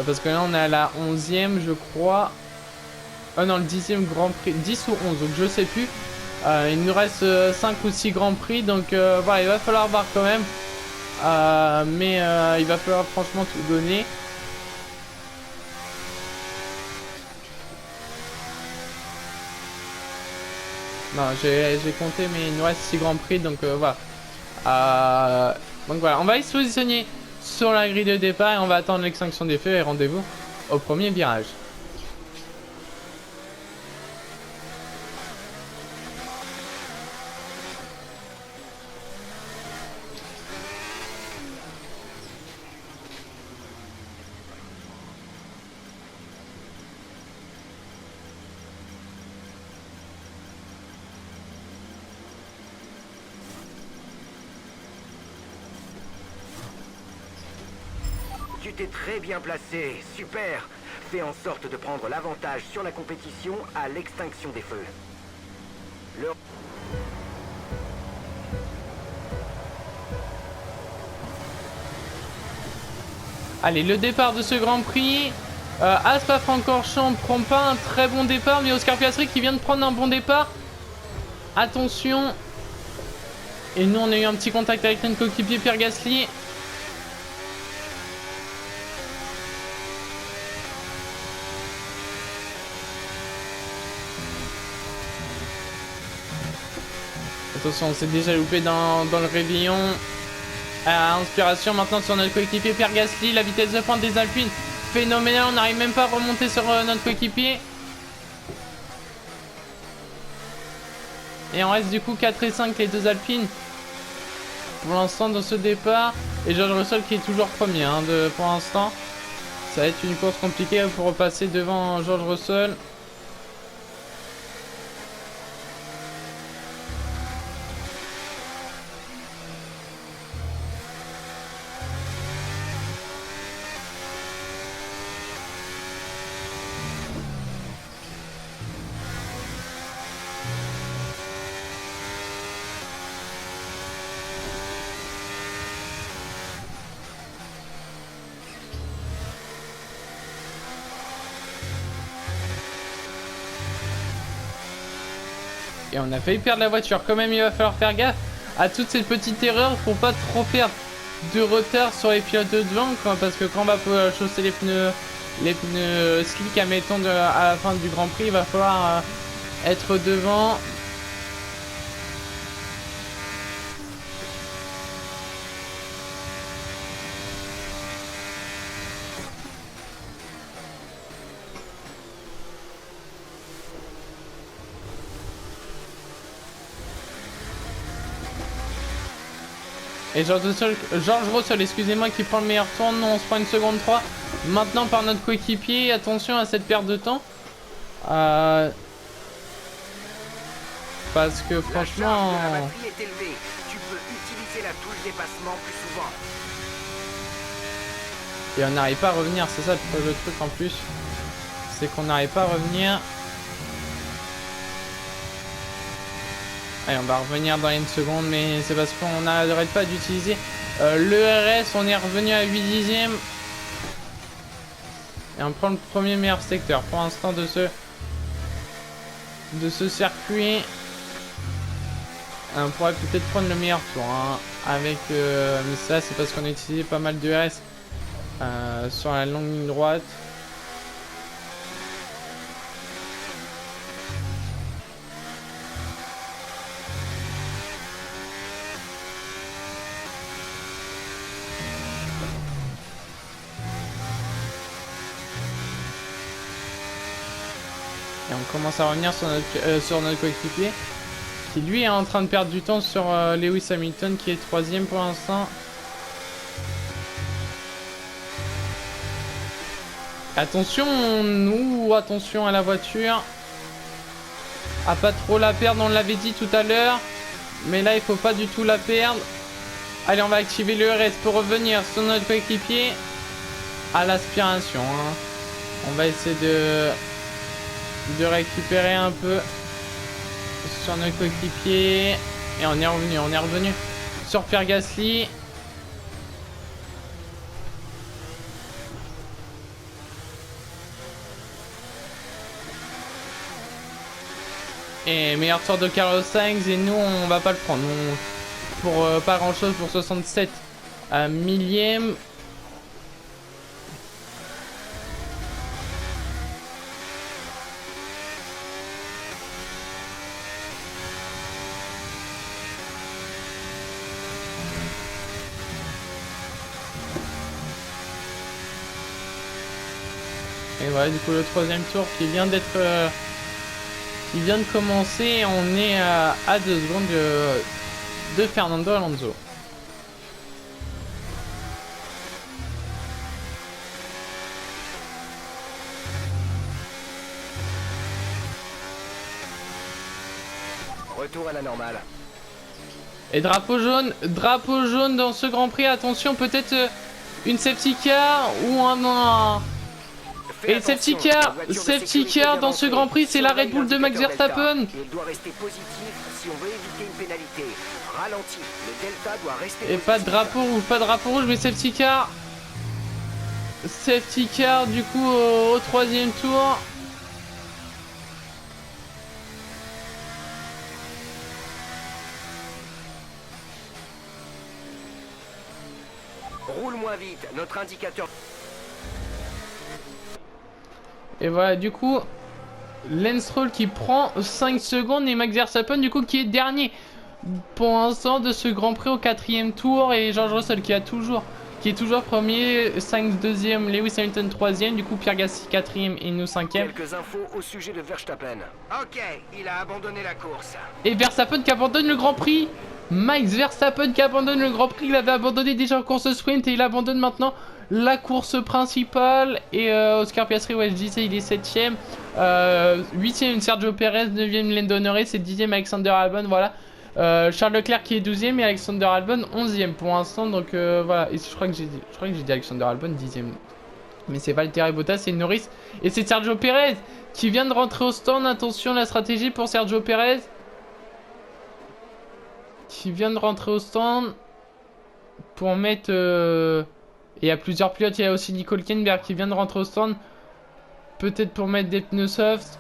Parce que là, on est à la 11ème, je crois. Non, le 10e Grand Prix. 10 ou 11, donc je sais plus. Il nous reste 5 ou 6 Grands Prix. Donc voilà, il va falloir voir quand même. Mais il va falloir franchement tout donner. Non, j'ai compté, mais il nous reste 6 Grands Prix, donc voilà. Donc voilà, on va aller se positionner sur la grille de départ et on va attendre l'extinction des feux et rendez-vous au premier virage. Tu t'es très bien placé, super. Fais en sorte de prendre l'avantage sur la compétition à l'extinction des feux. Allez, le départ de ce Grand Prix. Spa-Francorchamps prend pas un très bon départ, mais Oscar Piastri qui vient de prendre un bon départ. Attention. Et nous, on a eu un petit contact avec notre coéquipier Pierre Gasly. Attention, on s'est déjà loupé dans le réveillon. Inspiration maintenant sur notre coéquipier Pierre Gasly. La vitesse de pointe des Alpines, phénoménale. On n'arrive même pas à remonter sur notre coéquipier. Et on reste du coup 4 et 5 les deux Alpines. Pour l'instant dans ce départ. Et George Russell qui est toujours premier hein, pour l'instant. Ça va être une course compliquée pour repasser devant George Russell. Et on a failli perdre la voiture. Quand même, il va falloir faire gaffe à toutes ces petites erreurs pour pas trop perdre de retard sur les pilotes de devant. Parce que quand on va chausser les pneus slick, admettons, à la fin du Grand Prix, il va falloir être devant. Et George Russell, excusez-moi, qui prend le meilleur tour. Non, on se prend une seconde 3. Maintenant par notre coéquipier. Attention à cette perte de temps. Parce que franchement... La charge de la batterie est élevée. Tu peux utiliser la touche dépassement plus souvent. Et on n'arrive pas à revenir. C'est ça le truc en plus. C'est qu'on n'arrive pas à revenir. Allez, on va revenir dans une seconde, mais c'est parce qu'on n'arrête pas d'utiliser le RS. On est revenu à 8 dixièmes. Et on prend le premier meilleur secteur pour l'instant de ce circuit. On pourrait peut-être prendre le meilleur tour. Hein. avec mais ça c'est parce qu'on a utilisé pas mal de RS sur la longue ligne droite. Et on commence à revenir sur notre coéquipier qui lui est en train de perdre du temps sur Lewis Hamilton qui est 3ème pour l'instant. Attention, nous, attention à la voiture. À pas trop la perdre, on l'avait dit tout à l'heure. Mais là, il faut pas du tout la perdre. Allez, on va activer le RS pour revenir sur notre coéquipier à l'aspiration. Hein. On va essayer de récupérer un peu sur notre coéquipier. Et on est revenu sur Pierre Gasly. Et meilleur tour de Carlos Sainz et nous on va pas le prendre. Pour pas grand chose pour 67 millième. Et voilà du coup le 3ème tour qui vient de commencer. On est à 2 secondes de Fernando Alonso. Retour à la normale. Et drapeau jaune dans ce Grand Prix. Attention, peut-être une safety car ou un et safety car dans ce Grand Prix, c'est la Red Bull de Max Verstappen. Il doit rester positif si on veut éviter une pénalité. Ralenti, le delta doit rester et pas de drapeau rouge, mais safety car. Safety car du coup au 3ème tour. Roule moins vite, notre indicateur. Et voilà, du coup, Lance Stroll qui prend 5 secondes et Max Verstappen, du coup, qui est dernier pour l'instant de ce Grand Prix au 4ème tour. Et George Russell qui est toujours premier, Sainz 2ème, Lewis Hamilton 3ème, du coup, Pierre Gasly 4ème et nous 5ème. Quelques infos au sujet de Verstappen. Ok, il a abandonné la course. Et Verstappen qui abandonne le Grand Prix. Max Verstappen qui abandonne le Grand Prix. Il avait abandonné déjà en course sprint et il abandonne maintenant la course principale. Et Oscar Piastri, ouais, je disais, il est 7ème. 8ème Sergio Perez, 9ème Lando Norris et 10ème Alexander Albon. Voilà. Charles Leclerc qui est 12ème et Alexander Albon 11ème pour l'instant. Donc voilà. Et je crois que j'ai dit Alexander Albon 10ème. Mais c'est Valtteri Bottas, c'est Norris. Et c'est Sergio Perez qui vient de rentrer au stand. Attention, la stratégie pour Sergio Perez. Qui vient de rentrer au stand pour mettre et il y a plusieurs pilotes. Il y a aussi Nico Hülkenberg qui vient de rentrer au stand, peut-être pour mettre des pneus soft,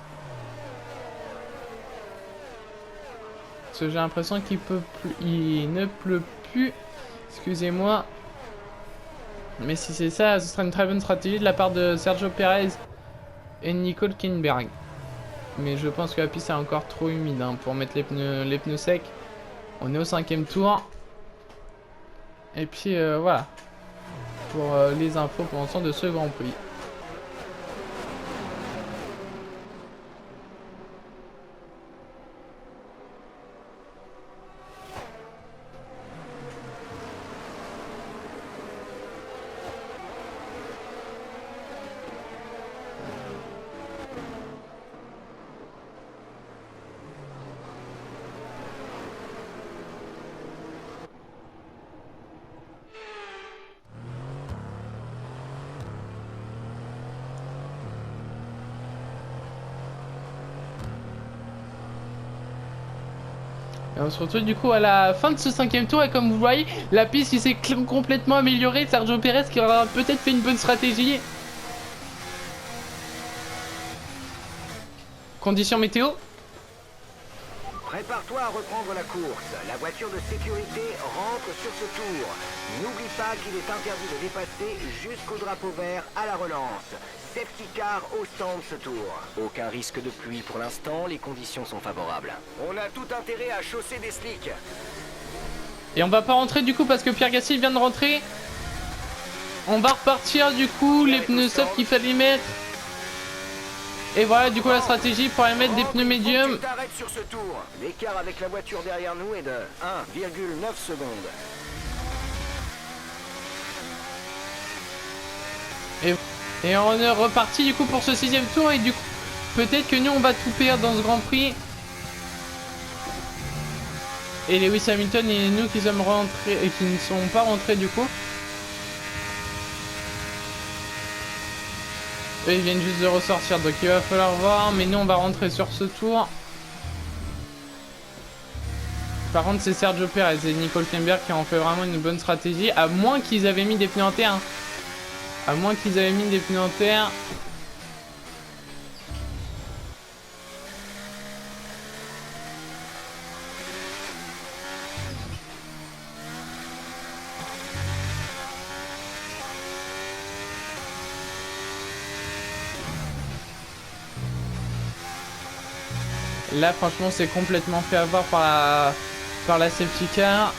parce que j'ai l'impression qu'il ne pleut plus, excusez-moi. Mais si c'est ça, ce serait une très bonne stratégie de la part de Sergio Perez et Nico Hülkenberg. Mais je pense que la piste est encore trop humide hein, pour mettre les pneus secs. On est au 5ème tour. Et puis voilà. Pour les infos pour l'instant de ce Grand Prix. Et on se retrouve du coup à la fin de ce 5ème tour et comme vous voyez, la piste qui s'est complètement améliorée. Sergio Perez qui aura peut-être fait une bonne stratégie. Conditions météo. Prépare-toi à reprendre la course. La voiture de sécurité rentre sur ce tour. N'oublie pas qu'il est interdit de dépasser jusqu'au drapeau vert à la relance. Safety car au stand ce tour. Aucun risque de pluie pour l'instant, les conditions sont favorables. On a tout intérêt à chausser des slicks. Et on va pas rentrer du coup parce que Pierre Gasly vient de rentrer. On va repartir du coup, les pneus soft qu'il fallait mettre. Et voilà du coup la stratégie pour aller mettre des pneus médiums. Tu t'arrêtes sur ce tour. L'écart avec la voiture derrière nous est de 1,9 secondes. Et on est reparti du coup pour ce 6ème tour. Et du coup peut-être que nous on va tout perdre dans ce Grand Prix. Et Lewis Hamilton et nous qui sommes rentrés et qui ne sont pas rentrés du coup. Eux ils viennent juste de ressortir donc il va falloir voir. Mais nous on va rentrer sur ce tour. Par contre c'est Sergio Perez et Nico Hülkenberg qui ont fait vraiment une bonne stratégie. À moins qu'ils avaient mis des pneus en terre. À moins qu'ils avaient mis des pneus en terre. Là franchement c'est complètement fait avoir par la safety car.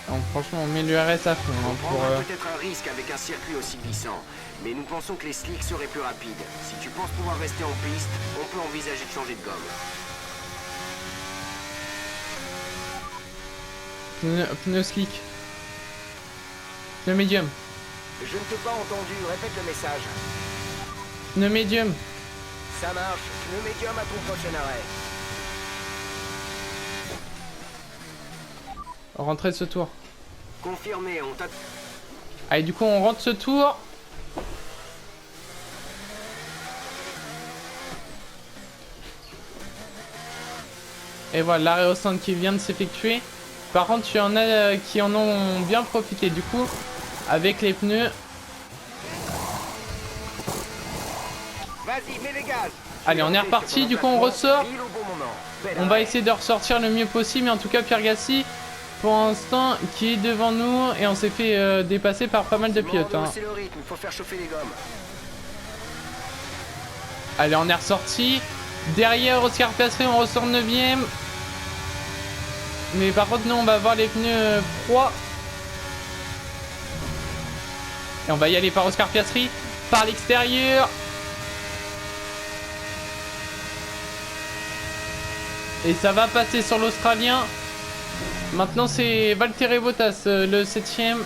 Donc franchement on met le RS à fond hein, On pour prendra peut-être un risque avec un circuit aussi glissant, mais nous pensons que les slicks seraient plus rapides. Si tu penses pouvoir rester en piste, on peut envisager de changer de gomme. pneu slick. Pneu médium. Je ne t'ai pas entendu, répète le message. Pneu médium. Ça marche, pneu médium à ton prochain arrêt. Rentrer de ce tour. Confirmé, on t'a... Allez du coup on rentre ce tour. Et voilà l'arrêt au stand qui vient de s'effectuer. Par contre il y en a qui en ont bien profité du coup avec les pneus. Vas-y, mets les gaz. Allez on est reparti, du coup on ressort. Pile au bon moment. Bel On va arrêt. essayer de ressortir le mieux possible. Mais en tout cas Pierre Gasly pour l'instant qui est devant nous. Et on s'est fait dépasser par pas mal de pilotes hein. C'est le rythme, il faut faire chauffer les gommes. Allez on est ressorti. Derrière Oscar Piastri on ressort 9ème. Mais par contre nous on va avoir les pneus froids. Et on va y aller par Oscar Piastri. Par l'extérieur. Et ça va passer sur l'Australien. Maintenant c'est Valtteri Bottas le 7ème.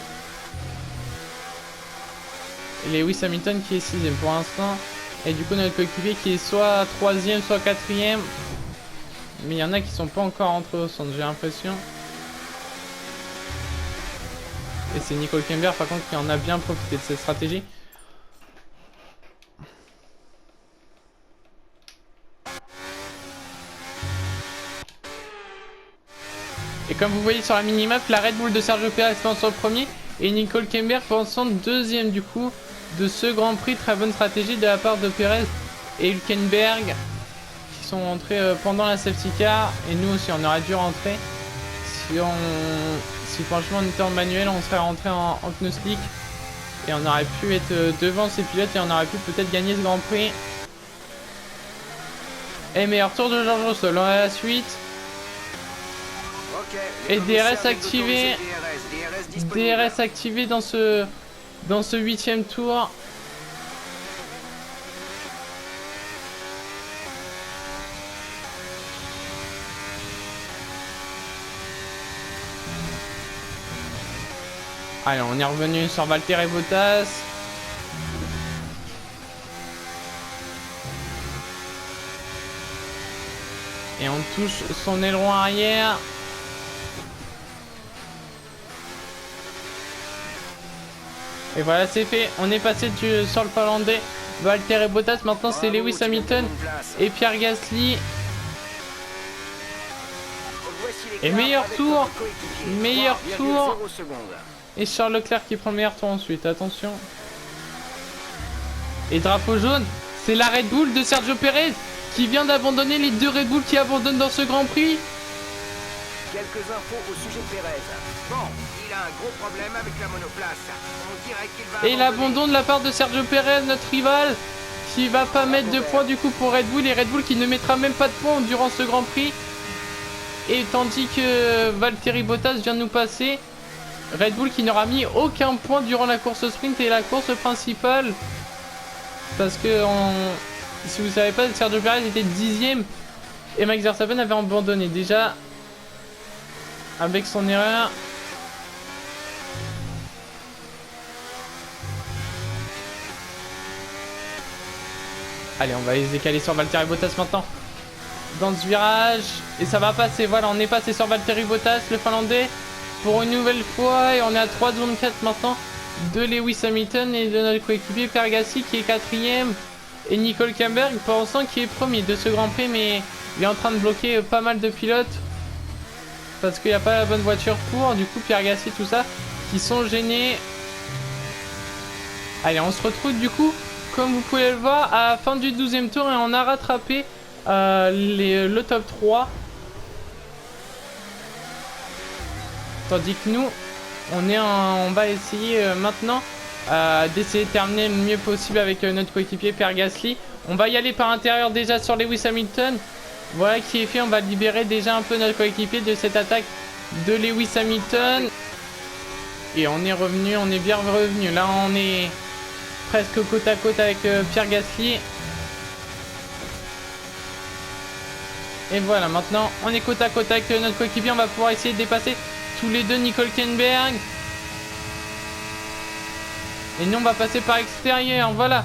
Et Lewis Hamilton qui est 6ème pour l'instant. Et du coup notre coéquipier qui est soit 3ème soit 4ème. Mais il y en a qui sont pas encore rentrés au centre, j'ai l'impression. Et c'est Nico Hülkenberg par contre qui en a bien profité de cette stratégie. Et comme vous voyez sur la minimap, la Red Bull de Sergio Perez pense au premier et Nico Hülkenberg pense en 2ème du coup de ce Grand Prix. Très bonne stratégie de la part de Perez et Hülkenberg qui sont rentrés pendant la safety car. Et nous aussi on aurait dû rentrer. Si franchement on était en manuel on serait rentré en pneu slick. Et on aurait pu être devant ces pilotes et on aurait pu peut-être gagner ce Grand Prix. Et meilleur tour de George Russell, on est à la suite. Okay, et DRS activé. DRS activé dans ce 8ème tour. Allez, on est revenu sur Valtteri Bottas. Et on touche son aileron arrière. Et voilà, c'est fait. On est passé sur le Finlandais Valtteri Bottas. Maintenant, c'est Lewis Hamilton et Pierre Gasly. Et meilleur tour. Meilleur tour. Et Charles Leclerc qui prend le meilleur tour ensuite. Attention. Et drapeau jaune, c'est la Red Bull de Sergio Pérez qui vient d'abandonner, les 2 Red Bull qui abandonnent dans ce Grand Prix. Quelques infos au sujet de Pérez. Bon, il a un gros problème avec la monoplace. On dirait qu'il va Et l'abandon de la part de Sergio Pérez, notre rival, qui va pas mettre de points du coup pour Red Bull. Et Red Bull qui ne mettra même pas de points durant ce Grand Prix. Et tandis que Valtteri Bottas vient de nous passer, Red Bull qui n'aura mis aucun point durant la course sprint et la course principale. Parce que, si vous ne savez pas, Sergio Pérez était 10ème et Max Verstappen avait abandonné déjà avec son erreur. Allez, on va les décaler sur Valtteri Bottas maintenant. Dans ce virage. Et ça va passer. Voilà, on est passé sur Valtteri Bottas, le Finlandais. Pour une nouvelle fois. Et on est à 3 zones 4 maintenant. De Lewis Hamilton et de notre coéquipier Pierre Gasly qui est 4ème. Et Nico Hülkenberg pour l'instant qui est premier de ce Grand Prix. Mais il est en train de bloquer pas mal de pilotes. Parce qu'il n'y a pas la bonne voiture pour. Du coup, Pierre Gasly, tout ça. Qui sont gênés. Allez, on se retrouve du coup. Comme vous pouvez le voir, à la fin du 12e tour, et on a rattrapé le top 3. Tandis que nous, on va essayer maintenant d'essayer de terminer le mieux possible avec notre coéquipier Pierre Gasly. On va y aller par l'intérieur déjà sur Lewis Hamilton. Voilà qui est fait, on va libérer déjà un peu notre coéquipier de cette attaque de Lewis Hamilton. Et on est revenu, on est bien revenu. Là, on est presque côte à côte avec Pierre Gasly. Et voilà, maintenant on est côte à côte avec notre coéquipier. On va pouvoir essayer de dépasser tous les deux Nico Hülkenberg. Et nous on va passer par extérieur. Voilà,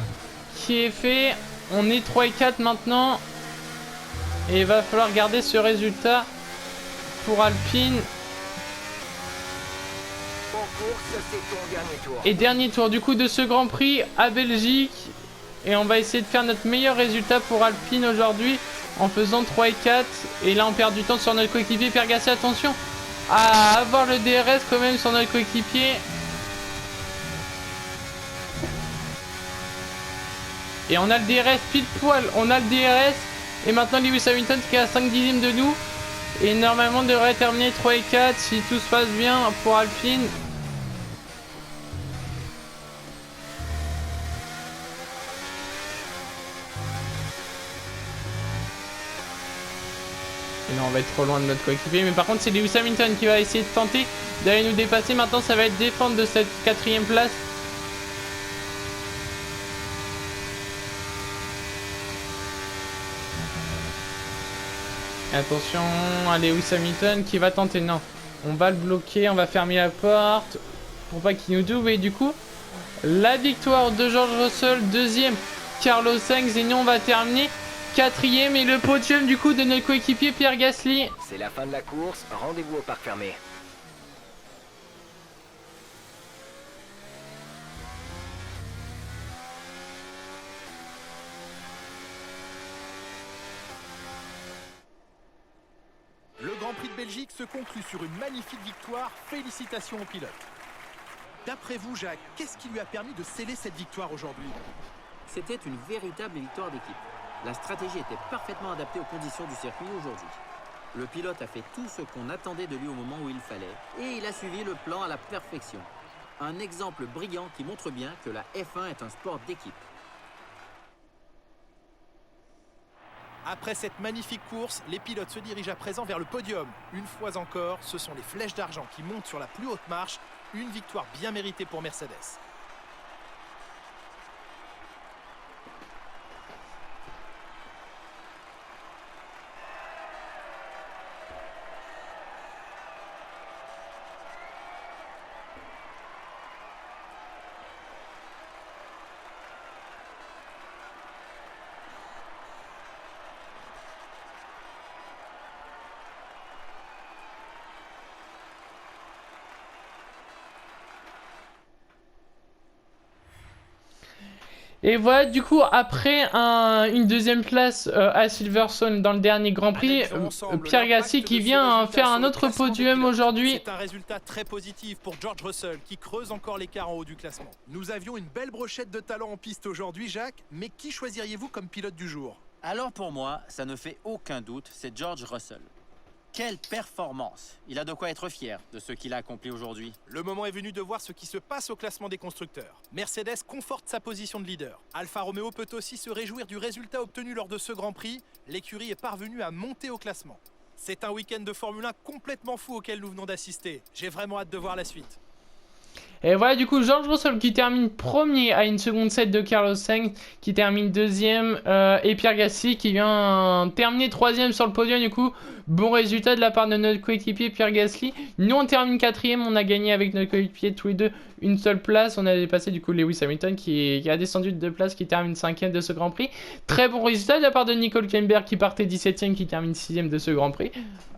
qui est fait. On est 3 et 4 maintenant. Et il va falloir garder ce résultat pour Alpine. Et dernier tour du coup de ce Grand Prix à Belgique. Et on va essayer de faire notre meilleur résultat pour Alpine aujourd'hui en faisant 3 et 4. Et là on perd du temps sur notre coéquipier Pierre Gasly. Attention à avoir le DRS quand même sur notre coéquipier. Et on a le DRS pile poil. On a le DRS. Et maintenant Lewis Hamilton qui est à 5 dixièmes de nous. Et normalement devrait terminer 3 et 4 si tout se passe bien pour Alpine. Et là on va être trop loin de notre coéquipier. Mais par contre c'est Lewis Hamilton qui va essayer de tenter d'aller nous dépasser. Maintenant ça va être défendre de cette 4ème place. Attention à Lewis Hamilton qui va tenter. Non, on va le bloquer, on va fermer la porte pour pas qu'il nous double. Et du coup, la victoire de George Russell, 2ème Carlos Sainz. Et nous on va terminer 4ème et le podium du coup de notre coéquipier Pierre Gasly. C'est la fin de la course, rendez-vous au parc fermé. Le Grand Prix de Belgique se conclut sur une magnifique victoire. Félicitations aux pilotes. D'après vous, Jacques, qu'est-ce qui lui a permis de sceller cette victoire aujourd'hui? C'était une véritable victoire d'équipe. La stratégie était parfaitement adaptée aux conditions du circuit aujourd'hui. Le pilote a fait tout ce qu'on attendait de lui au moment où il fallait, et il a suivi le plan à la perfection. Un exemple brillant qui montre bien que la F1 est un sport d'équipe. Après cette magnifique course, les pilotes se dirigent à présent vers le podium. Une fois encore, ce sont les flèches d'argent qui montent sur la plus haute marche. Une victoire bien méritée pour Mercedes. Et voilà, du coup, après une deuxième place à Silverstone dans le dernier Grand Prix, Pierre Gasly qui vient faire un autre podium aujourd'hui. C'est un résultat très positif pour George Russell qui creuse encore l'écart en haut du classement. Nous avions une belle brochette de talent en piste aujourd'hui, Jacques, mais qui choisiriez-vous comme pilote du jour? Alors pour moi, ça ne fait aucun doute, c'est George Russell. Quelle performance! Il a de quoi être fier de ce qu'il a accompli aujourd'hui. Le moment est venu de voir ce qui se passe au classement des constructeurs. Mercedes conforte sa position de leader. Alfa Romeo peut aussi se réjouir du résultat obtenu lors de ce Grand Prix. L'écurie est parvenue à monter au classement. C'est un week-end de Formule 1 complètement fou auquel nous venons d'assister. J'ai vraiment hâte de voir la suite. Et voilà, du coup, George Russell qui termine premier à 1 seconde 7 de Carlos Sainz, qui termine deuxième, et Pierre Gasly qui vient terminer troisième sur le podium. Du coup, bon résultat de la part de notre coéquipier Pierre Gasly. Nous, on termine quatrième, on a gagné avec notre coéquipier tous les deux une seule place. On a dépassé du coup Lewis Hamilton qui a descendu de 2 places, qui termine 5ème de ce Grand Prix. Très bon résultat de la part de Nico Hülkenberg qui partait 17ème, qui termine 6ème de ce Grand Prix.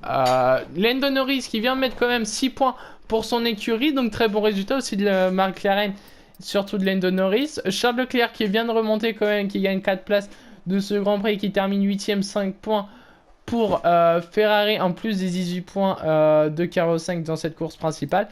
Lando Norris qui vient de mettre quand même 6 points pour son écurie, donc très bon résultat aussi de McLaren, surtout de Lando Norris. Charles Leclerc qui vient de remonter quand même, qui gagne 4 places de ce Grand Prix, qui termine 8ème, 5 points pour Ferrari, en plus des 18 points de Carlos Sainz dans cette course principale.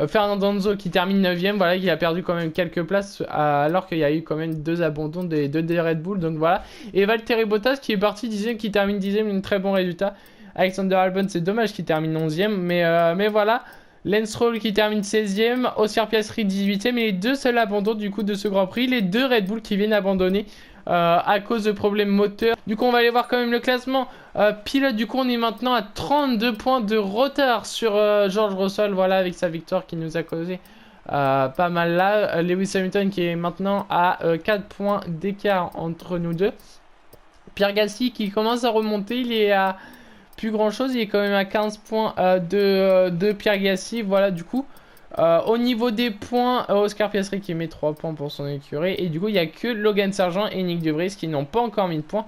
Fernando Alonso qui termine 9ème, voilà, qui a perdu quand même quelques places alors qu'il y a eu quand même 2 abandons des Red Bull, donc voilà. Et Valtteri Bottas qui est parti 10ème, qui termine 10ème, un très bon résultat. Alexander Albon, c'est dommage qu'il termine 11ème, mais voilà. Lance Stroll qui termine 16ème, Oscar Piastri 18ème, et les 2 seuls abandons du coup de ce Grand Prix, les 2 Red Bull qui viennent abandonner à cause de problèmes moteurs. Du coup on va aller voir quand même le classement pilote. Du coup on est maintenant à 32 points de retard sur George Russell, voilà, avec sa victoire qui nous a causé pas mal là. Lewis Hamilton qui est maintenant à 4 points d'écart entre nous deux. Pierre Gasly qui commence à remonter, il est à plus grand chose, il est quand même à 15 points de Pierre Gasly. Voilà, du coup au niveau des points, Oscar Piastri qui met 3 points pour son écurie, et du coup il n'y a que Logan Sargent et Nick De Vries qui n'ont pas encore mis de points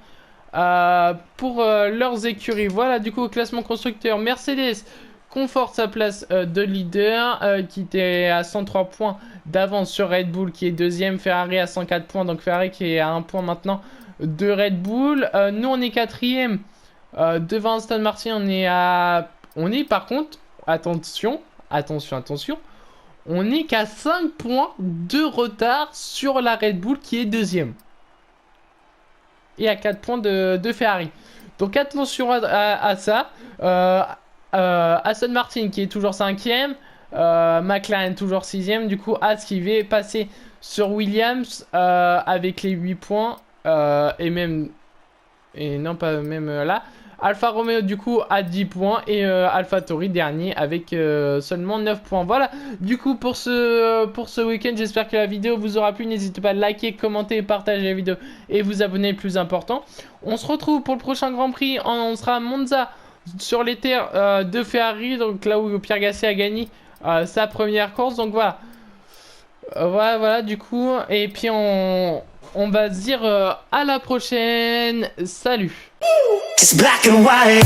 pour leurs écuries. Voilà, du coup au classement constructeur, Mercedes conforte sa place de leader, qui était à 103 points d'avance sur Red Bull qui est deuxième, Ferrari à 104 points, donc Ferrari qui est à 1 point maintenant de Red Bull. Nous on est quatrième devant Aston Martin, on est par contre, attention, on est qu'à 5 points de retard sur la Red Bull qui est deuxième. Et à 4 points de Ferrari. Donc attention à ça. Aston Martin qui est toujours 5ème. McLaren toujours 6ème. Du coup, As qui va passer sur Williams avec les 8 points. Et non, pas même là. Alfa Romeo du coup à 10 points, et AlphaTauri dernier avec seulement 9 points. Voilà, du coup pour ce week-end, j'espère que la vidéo vous aura plu. N'hésitez pas à liker, commenter, partager la vidéo et vous abonner, le plus important. On se retrouve pour le prochain Grand Prix, on sera à Monza sur les terres de Ferrari, donc là où Pierre Gasly a gagné sa première course. Donc voilà, voilà du coup, et puis on va se dire à la prochaine. Salut. It's black and white.